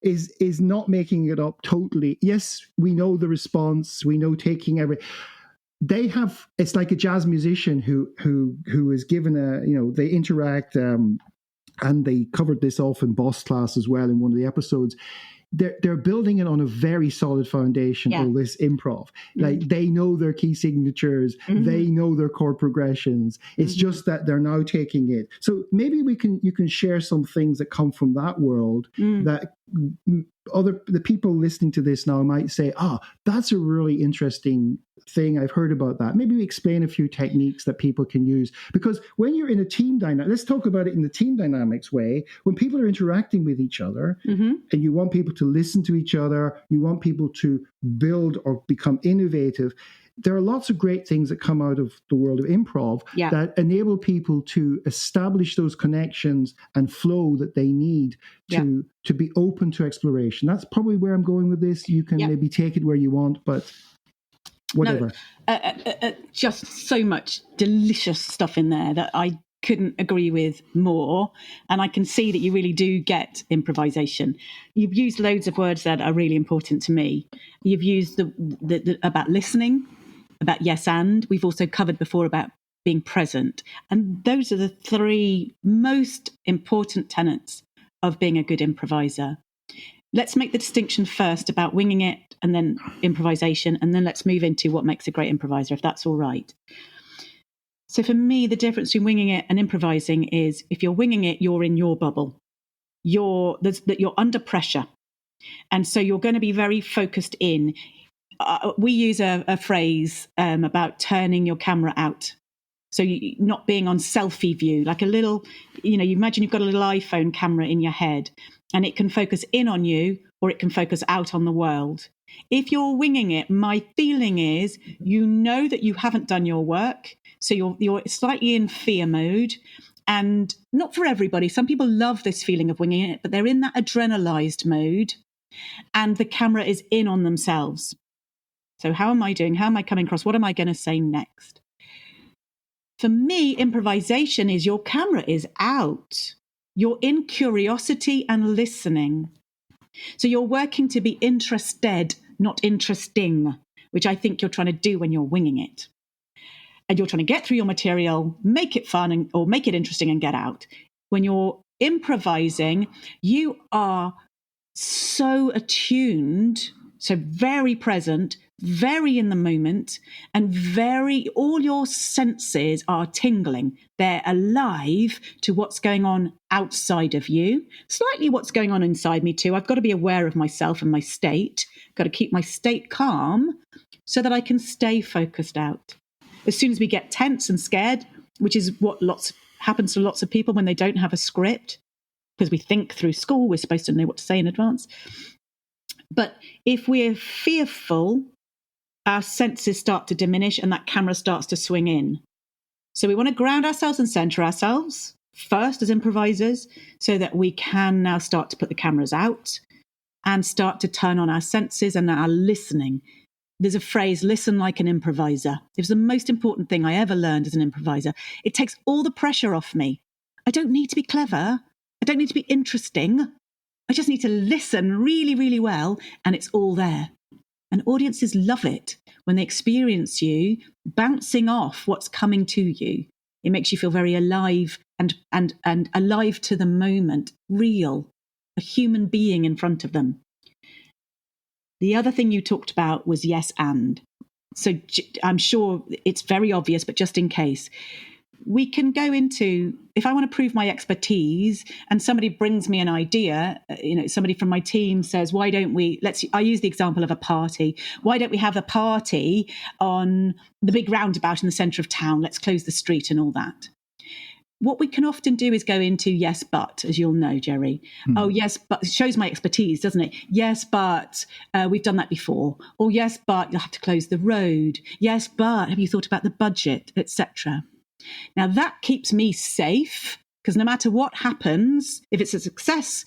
is not making it up totally. Yes, we know the response. We know taking it's like a jazz musician who is given they interact, and they covered this off in Boss Class as well in one of the episodes. They're building it on a very solid foundation, all this improv. Like they know their key signatures, they know their chord progressions. It's just that they're now taking it. So maybe you can share some things that come from that world that the people listening to this now might say, that's a really interesting thing. I've heard about that. Maybe we explain a few techniques that people can use. Because when you're in a team dynamic, let's talk about it in the team dynamics way. When people are interacting with each other and you want people to listen to each other, you want people to build or become innovative, there are lots of great things that come out of the world of improv that enable people to establish those connections and flow that they need to be open to exploration. That's probably where I'm going with this. You can maybe take it where you want, but whatever. No, just so much delicious stuff in there that I couldn't agree with more. And I can see that you really do get improvisation. You've used loads of words that are really important to me. You've used the about listening, about yes and. We've also covered before about being present. And those are the three most important tenets of being a good improviser. let's make the distinction first about winging it and then improvisation, and then let's move into what makes a great improviser, if that's all right. So for me, the difference between winging it and improvising is if you're winging it, you're in your bubble. You're under pressure. And so you're going to be very focused in. We use a phrase about turning your camera out. So not being on selfie view, like a little, you imagine you've got a little iPhone camera in your head and it can focus in on you or it can focus out on the world. If you're winging it, my feeling is that you haven't done your work. So you're slightly in fear mode. And not for everybody. Some people love this feeling of winging it, but they're in that adrenalized mode and the camera is in on themselves. So how am I doing? How am I coming across? What am I going to say next? For me, improvisation is your camera is out. You're in curiosity and listening. So you're working to be interested, not interesting, which I think you're trying to do when you're winging it. And you're trying to get through your material, make it fun or make it interesting and get out. When you're improvising, you are so attuned, so very present, very in the moment, and all your senses are tingling. They're alive to what's going on outside of you, slightly what's going on inside me too. I've got to be aware of myself and my state, got to keep my state calm so that I can stay focused out. As soon as we get tense and scared, which is what happens to lots of people when they don't have a script, because we think through school, we're supposed to know what to say in advance. But if we're fearful, our senses start to diminish and that camera starts to swing in. So we want to ground ourselves and center ourselves first as improvisers so that we can now start to put the cameras out and start to turn on our senses and our listening. There's a phrase, listen like an improviser. It was the most important thing I ever learned as an improviser. It takes all the pressure off me. I don't need to be clever. I don't need to be interesting. I just need to listen really, really well, and it's all there. And audiences love it when they experience you bouncing off what's coming to you. It makes you feel very alive and alive to the moment, real, a human being in front of them. The other thing you talked about was yes and. So I'm sure it's very obvious, but just in case, we can go into, if I want to prove my expertise and somebody brings me an idea, somebody from my team says, why don't we, I use the example of a party. Why don't we have a party on the big roundabout in the centre of town? Let's close the street and all that. What we can often do is go into yes, but, as you'll know, Jerry. Oh, yes, but it shows my expertise, doesn't it? Yes, but we've done that before. Or yes, but you'll have to close the road. Yes, but have you thought about the budget, etc. Now, that keeps me safe because no matter what happens, if it's a success,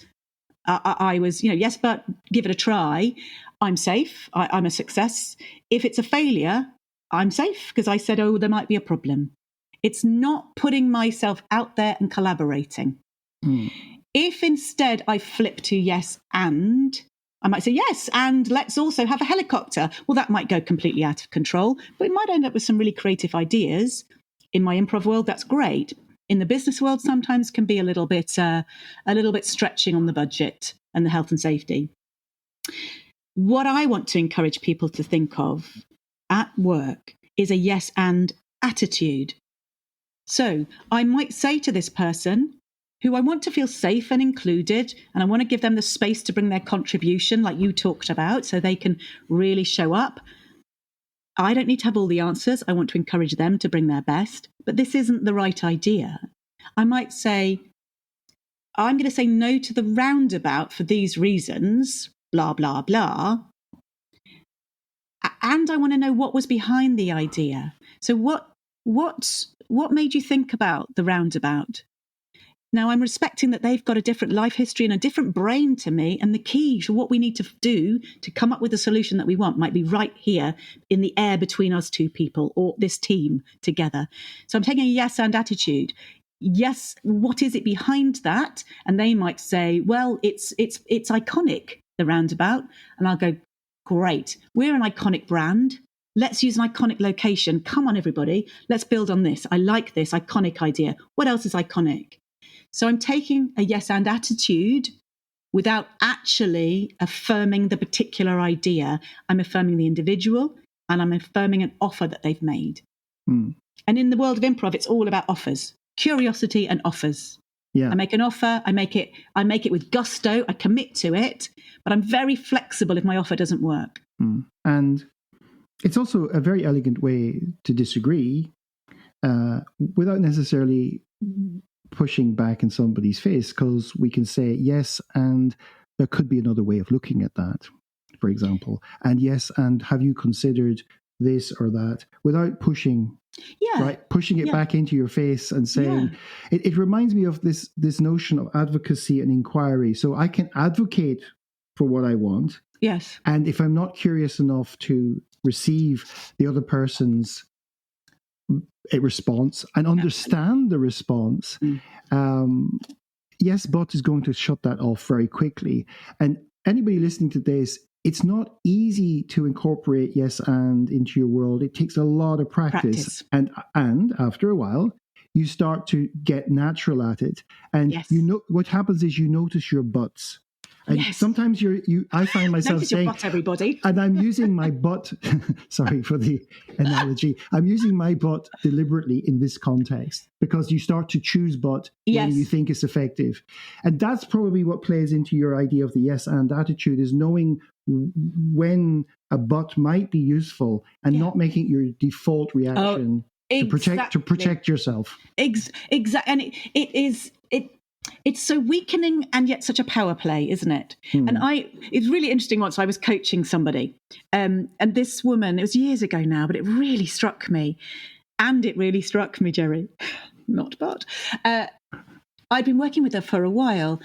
I was, yes, but give it a try. I'm safe. I'm a success. If it's a failure, I'm safe because I said, oh, there might be a problem. It's not putting myself out there and collaborating. If instead I flip to yes and, I might say, yes, and let's also have a helicopter. Well, that might go completely out of control, but we might end up with some really creative ideas. In my improv world, that's great. In the business world, sometimes can be a little bit stretching on the budget and the health and safety. What I want to encourage people to think of at work is a yes and attitude. So I might say to this person, who I want to feel safe and included, and I want to give them the space to bring their contribution, like you talked about, so they can really show up. I don't need to have all the answers. I want to encourage them to bring their best, but this isn't the right idea. I might say, I'm going to say no to the roundabout for these reasons, blah, blah, blah. And I want to know what was behind the idea. So what made you think about the roundabout? Now, I'm respecting that they've got a different life history and a different brain to me. And the key to what we need to do to come up with the solution that we want might be right here in the air between us two people or this team together. So I'm taking a yes and attitude. Yes, what is it behind that? And they might say, well, it's iconic, the roundabout. And I'll go, great. We're an iconic brand. Let's use an iconic location. Come on, everybody. Let's build on this. I like this iconic idea. What else is iconic? So I'm taking a yes and attitude without actually affirming the particular idea. I'm affirming the individual, and I'm affirming an offer that they've made. And in the world of improv, it's all about offers, curiosity and offers. Yeah. I make an offer, I make it with gusto, I commit to it, but I'm very flexible if my offer doesn't work. And it's also a very elegant way to disagree without necessarily pushing back in somebody's face, because we can say, yes, and there could be another way of looking at that, for example. And yes, and have you considered this or that, without pushing pushing it back into your face and saying, it reminds me of this notion of advocacy and inquiry. So I can advocate for what I want. Yes. And if I'm not curious enough to receive the other person's response and understand the response, yes, but is going to shut that off very quickly. And anybody listening to this, it's not easy to incorporate yes and into your world. It takes a lot of practice. And after a while, you start to get natural at it. And you know what happens is you notice your buts. And sometimes I find myself saying, butt, everybody. And I'm using my butt, sorry for the analogy, I'm using my butt deliberately in this context, because you start to choose butt when you think it's effective. And that's probably what plays into your idea of the yes and attitude, is knowing when a butt might be useful and not making it your default reaction to protect yourself. Exactly. And it's so weakening and yet such a power play, isn't it? And it's really interesting. Once I was coaching somebody, and this woman, it was years ago now, but it really struck me. And it really struck me, Jerry, not but. I'd been working with her for a while,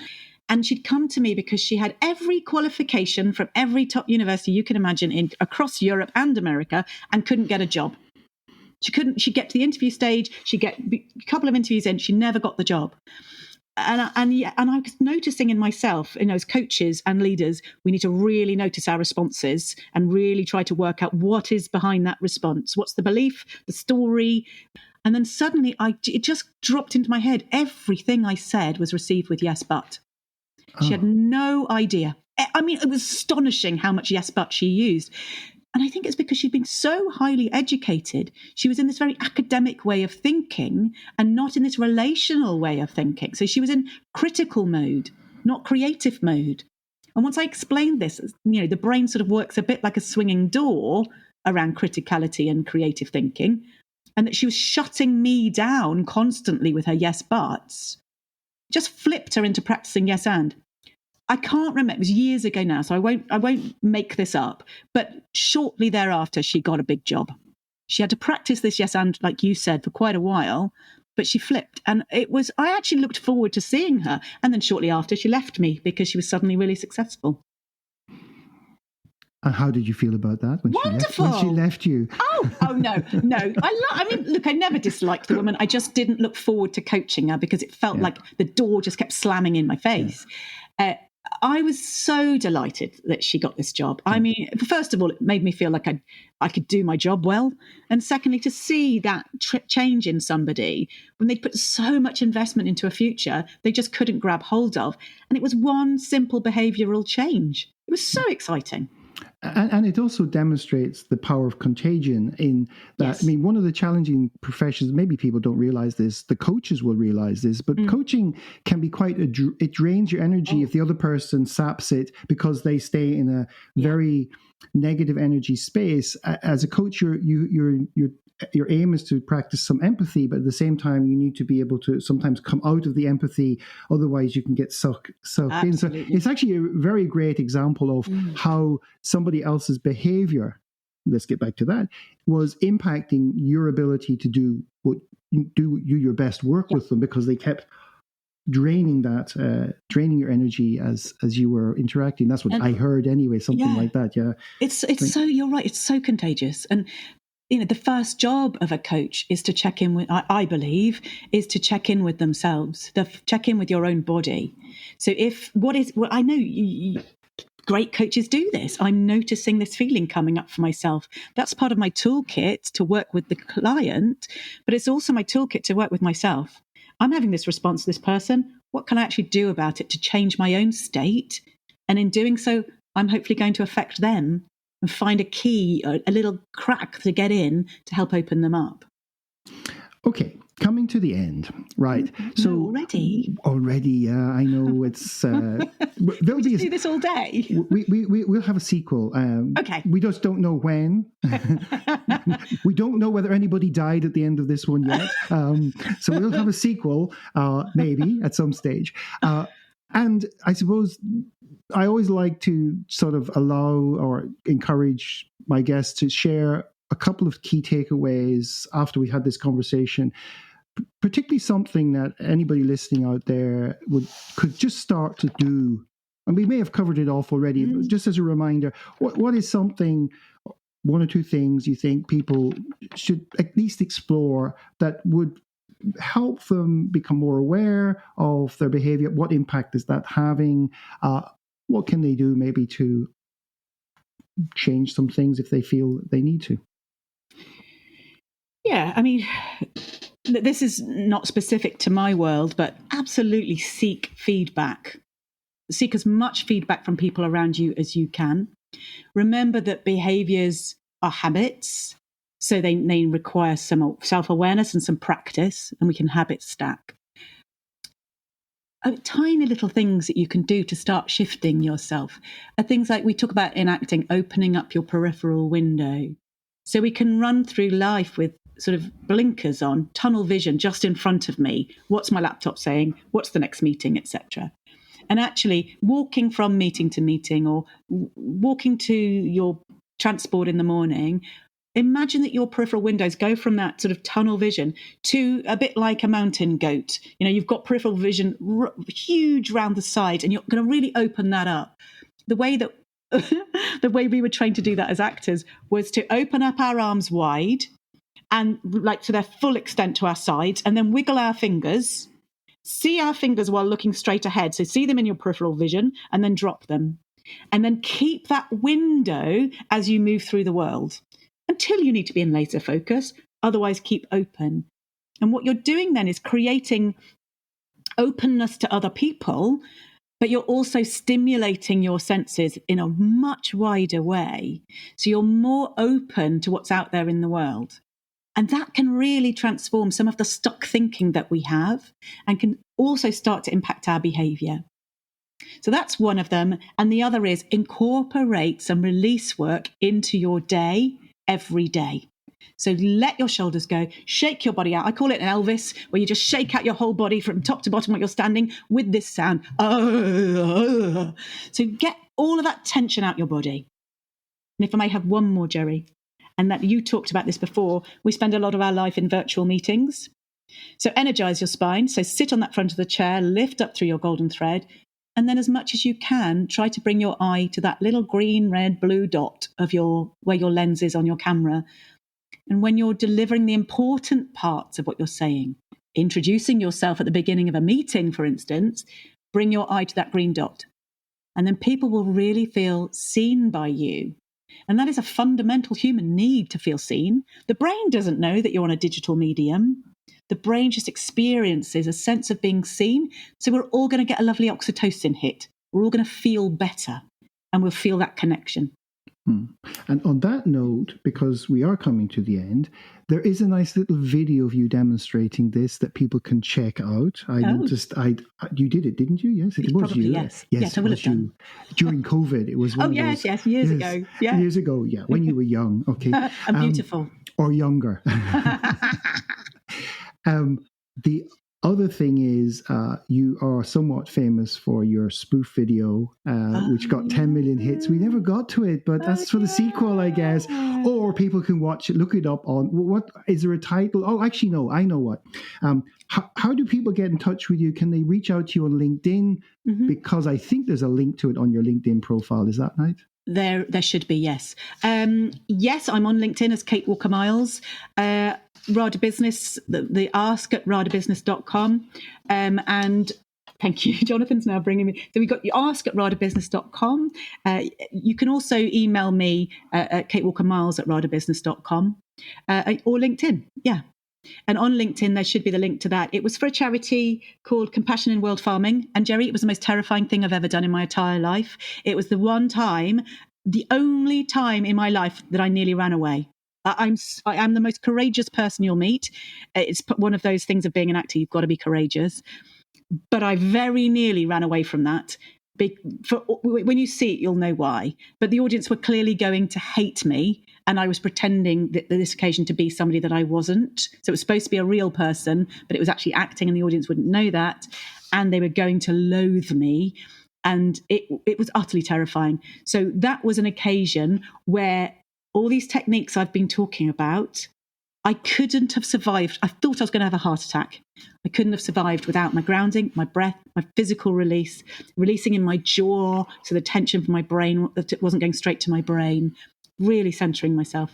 and she'd come to me because she had every qualification from every top university you can imagine across Europe and America, and couldn't get a job. She'd get to the interview stage, she'd get a couple of interviews in, she never got the job. And I was noticing in myself, as coaches and leaders, we need to really notice our responses and really try to work out what is behind that response. What's the belief, the story? And then suddenly it just dropped into my head. Everything I said was received with yes, but. She had no idea. I mean, it was astonishing how much yes, but she used. And I think it's because she'd been so highly educated. She was in this very academic way of thinking and not in this relational way of thinking. So she was in critical mode, not creative mode. And once I explained this, the brain sort of works a bit like a swinging door around criticality and creative thinking, and that she was shutting me down constantly with her yes, buts, just flipped her into practicing yes and. I can't remember, it was years ago now, so I won't make this up. But shortly thereafter, she got a big job. She had to practice this yes and, like you said, for quite a while, but she flipped. And I actually looked forward to seeing her. And then shortly after, she left me because she was suddenly really successful. And how did you feel about that when Wonderful. She left you? Oh no. Look, I never disliked the woman. I just didn't look forward to coaching her because it felt like the door just kept slamming in my face. I was so delighted that she got this job. I mean, first of all, it made me feel like I could do my job well. And secondly, to see that change in somebody when they put so much investment into a future they just couldn't grab hold of. And it was one simple behavioural change. It was so exciting. And it also demonstrates the power of contagion in that. Yes. I mean, one of the challenging professions, maybe people don't realize this, the coaches will realize this, but coaching can be it drains your energy if the other person saps it because they stay in a very negative energy space. As a coach, your aim is to practice some empathy, but at the same time, you need to be able to sometimes come out of the empathy. Otherwise, you can get sucked in. So it's actually a very great example of how somebody else's behavior, let's get back to that, was impacting your ability to do your best work with them, because they kept draining your energy as you were interacting. That's what I heard anyway, something like that. Yeah. It's so, you're right. It's so contagious. And the first job of a coach is to check in with, I believe, is to check in with themselves, check in with your own body. So I know great coaches do this. I'm noticing this feeling coming up for myself. That's part of my toolkit to work with the client, but it's also my toolkit to work with myself. I'm having this response to this person. what can I actually do about it to change my own state? And in doing so, I'm hopefully going to affect them and find a key, a little crack to get in to help open them up. Okay, coming to the end, right? So already, yeah, I know it's. There'll be do this all day. We'll have a sequel. Okay. We just don't know when. We don't know whether anybody died at the end of this one yet. So we'll have a sequel, maybe at some stage. And I suppose I always like to sort of allow or encourage my guests to share a couple of key takeaways after we had this conversation, particularly something that anybody listening out there could just start to do. And we may have covered it off already, but just as a reminder, what is something, one or two things you think people should at least explore that would help them become more aware of their behavior? What impact is that having? What can they do maybe to change some things if they feel they need to? Yeah, I mean, this is not specific to my world, but absolutely seek feedback. Seek as much feedback from people around you as you can. Remember that behaviors are habits, so they require some self-awareness and some practice, and we can habit stack. Tiny little things that you can do to start shifting yourself are things like we talk about in acting, opening up your peripheral window. So we can run through life with sort of blinkers on, tunnel vision just in front of me. What's my laptop saying? What's the next meeting, etc. And actually walking from meeting to meeting or walking to your transport in the morning, imagine that your peripheral windows go from that sort of tunnel vision to a bit like a mountain goat. You know, you've got peripheral vision huge round the side and you're going to really open that up. The way that the way we were trained to do that as actors was to open up our arms wide and like to their full extent to our sides and then wiggle our fingers, see our fingers while looking straight ahead. So see them in your peripheral vision and then drop them. And then keep that window as you move through the world until you need to be in laser focus. Otherwise, keep open. And what you're doing then is creating openness to other people, but you're also stimulating your senses in a much wider way. So you're more open to what's out there in the world. And that can really transform some of the stuck thinking that we have and can also start to impact our behavior. So that's one of them. And the other is incorporate some release work into your day every day. So let your shoulders go, shake your body out. I call it an Elvis, where you just shake out your whole body from top to bottom while you're standing with this sound. So get all of that tension out your body. And if I may have one more, Jerry, and that you talked about this before, we spend a lot of our life in virtual meetings. So energize your spine. So sit on that front of the chair, lift up through your golden thread, and then as much as you can, try to bring your eye to that little green, red, blue dot of where your lens is on your camera. And when you're delivering the important parts of what you're saying, introducing yourself at the beginning of a meeting, for instance, bring your eye to that green dot. And then people will really feel seen by you. And that is a fundamental human need to feel seen. The brain doesn't know that you're on a digital medium. The brain just experiences a sense of being seen. So we're all going to get a lovely oxytocin hit. We're all going to feel better and we'll feel that connection. And on that note, because we are coming to the end, there is a nice little video of you demonstrating this that people can check out. I noticed you did it, didn't you? Yes, it was probably, you. Yes, I will have done. During COVID, it was one of those. Years ago. Yeah. Years ago, yeah, when you were young. Okay. And beautiful. Or younger. The other thing is you are somewhat famous for your spoof video, which got 10 million hits. We never got to it, but that's for the sequel, I guess. Or people can watch it, look it up on, what is there a title? Oh, actually, no, I know what. How do people get in touch with you? Can they reach out to you on LinkedIn? Mm-hmm. Because I think there's a link to it on your LinkedIn profile. Is that right? There should be, yes. Yes, I'm on LinkedIn as Kate Walker-Miles. RADA Business, the ask at radabusiness.com. And thank you, Jonathan's now bringing me. So we've got you ask at radabusiness.com. You can also email me at katewalkermiles at radabusiness.com or LinkedIn. Yeah. And on LinkedIn, there should be the link to that. It was for a charity called Compassion in World Farming. And Jerry, it was the most terrifying thing I've ever done in my entire life. It was the only time in my life that I nearly ran away. I am the most courageous person you'll meet. It's one of those things of being an actor. You've got to be courageous. But I very nearly ran away from that. When you see it, you'll know why. But the audience were clearly going to hate me, and I was pretending that this occasion to be somebody that I wasn't. So it was supposed to be a real person, but it was actually acting, and the audience wouldn't know that. And they were going to loathe me. And it was utterly terrifying. So that was an occasion where all these techniques I've been talking about, I couldn't have survived. I thought I was going to have a heart attack. I couldn't have survived without my grounding, my breath, my physical releasing in my jaw, so the tension from my brain, that it wasn't going straight to my brain, really centering myself.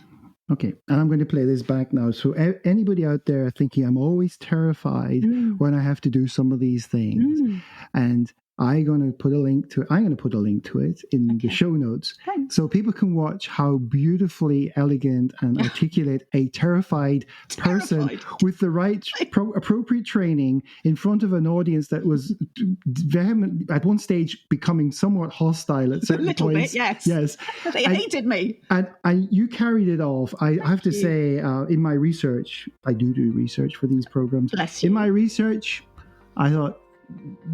Okay, and I'm going to play this back now. So anybody out there thinking I'm always terrified when I have to do some of these things, and I'm going to put a link to it in the show notes. Thanks. So people can watch how beautifully elegant and articulate a terrified person with the right appropriate training in front of an audience that was vehement at one stage, becoming somewhat hostile at certain points. A little bit, yes. They hated me. And you carried it off. I have to say, in my research, I do research for these programs. Bless you. In my research, I thought,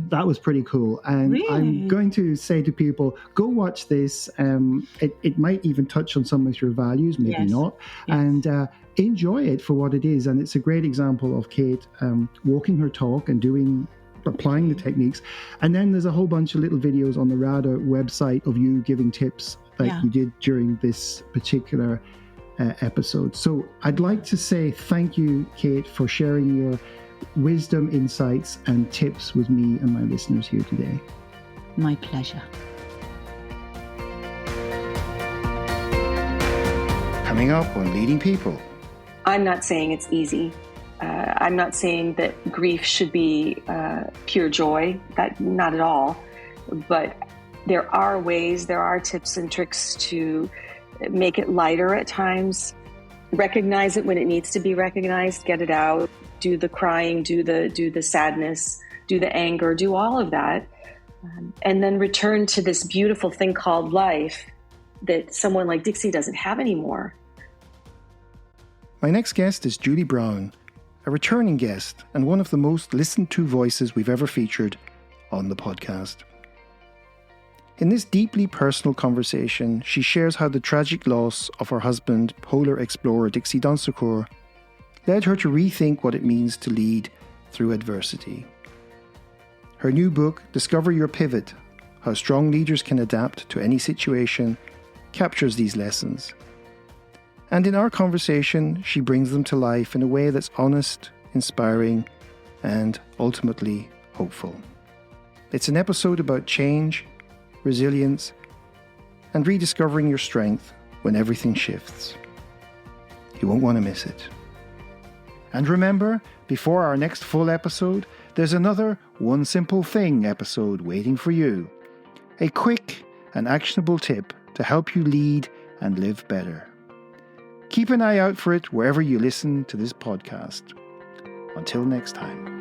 that was pretty cool. And really? I'm going to say to people, go watch this. It might even touch on some of your values, maybe not. Yes. And enjoy it for what it is. And it's a great example of Kate walking her talk and applying the techniques. And then there's a whole bunch of little videos on the RADA website of you giving tips like you did during this particular episode. So I'd like to say thank you, Kate, for sharing your wisdom, insights, and tips with me and my listeners here today. My pleasure. Coming up on Leading People. I'm not saying it's easy. I'm not saying that grief should be pure joy. That not at all. But there are ways, there are tips and tricks to make it lighter at times. Recognize it when it needs to be recognized. Get it out. Do the crying, do the sadness, do the anger, do all of that. And then return to this beautiful thing called life that someone like Dixie doesn't have anymore. My next guest is Julie Brown, a returning guest and one of the most listened to voices we've ever featured on the podcast. In this deeply personal conversation, she shares how the tragic loss of her husband, polar explorer Dixie Donsecourt, led her to rethink what it means to lead through adversity. Her new book, Discover Your Pivot: How Strong Leaders Can Adapt to Any Situation, captures these lessons. And in our conversation, she brings them to life in a way that's honest, inspiring, and ultimately hopeful. It's an episode about change, resilience, and rediscovering your strength when everything shifts. You won't want to miss it. And remember, before our next full episode, there's another One Simple Thing episode waiting for you. A quick and actionable tip to help you lead and live better. Keep an eye out for it wherever you listen to this podcast. Until next time.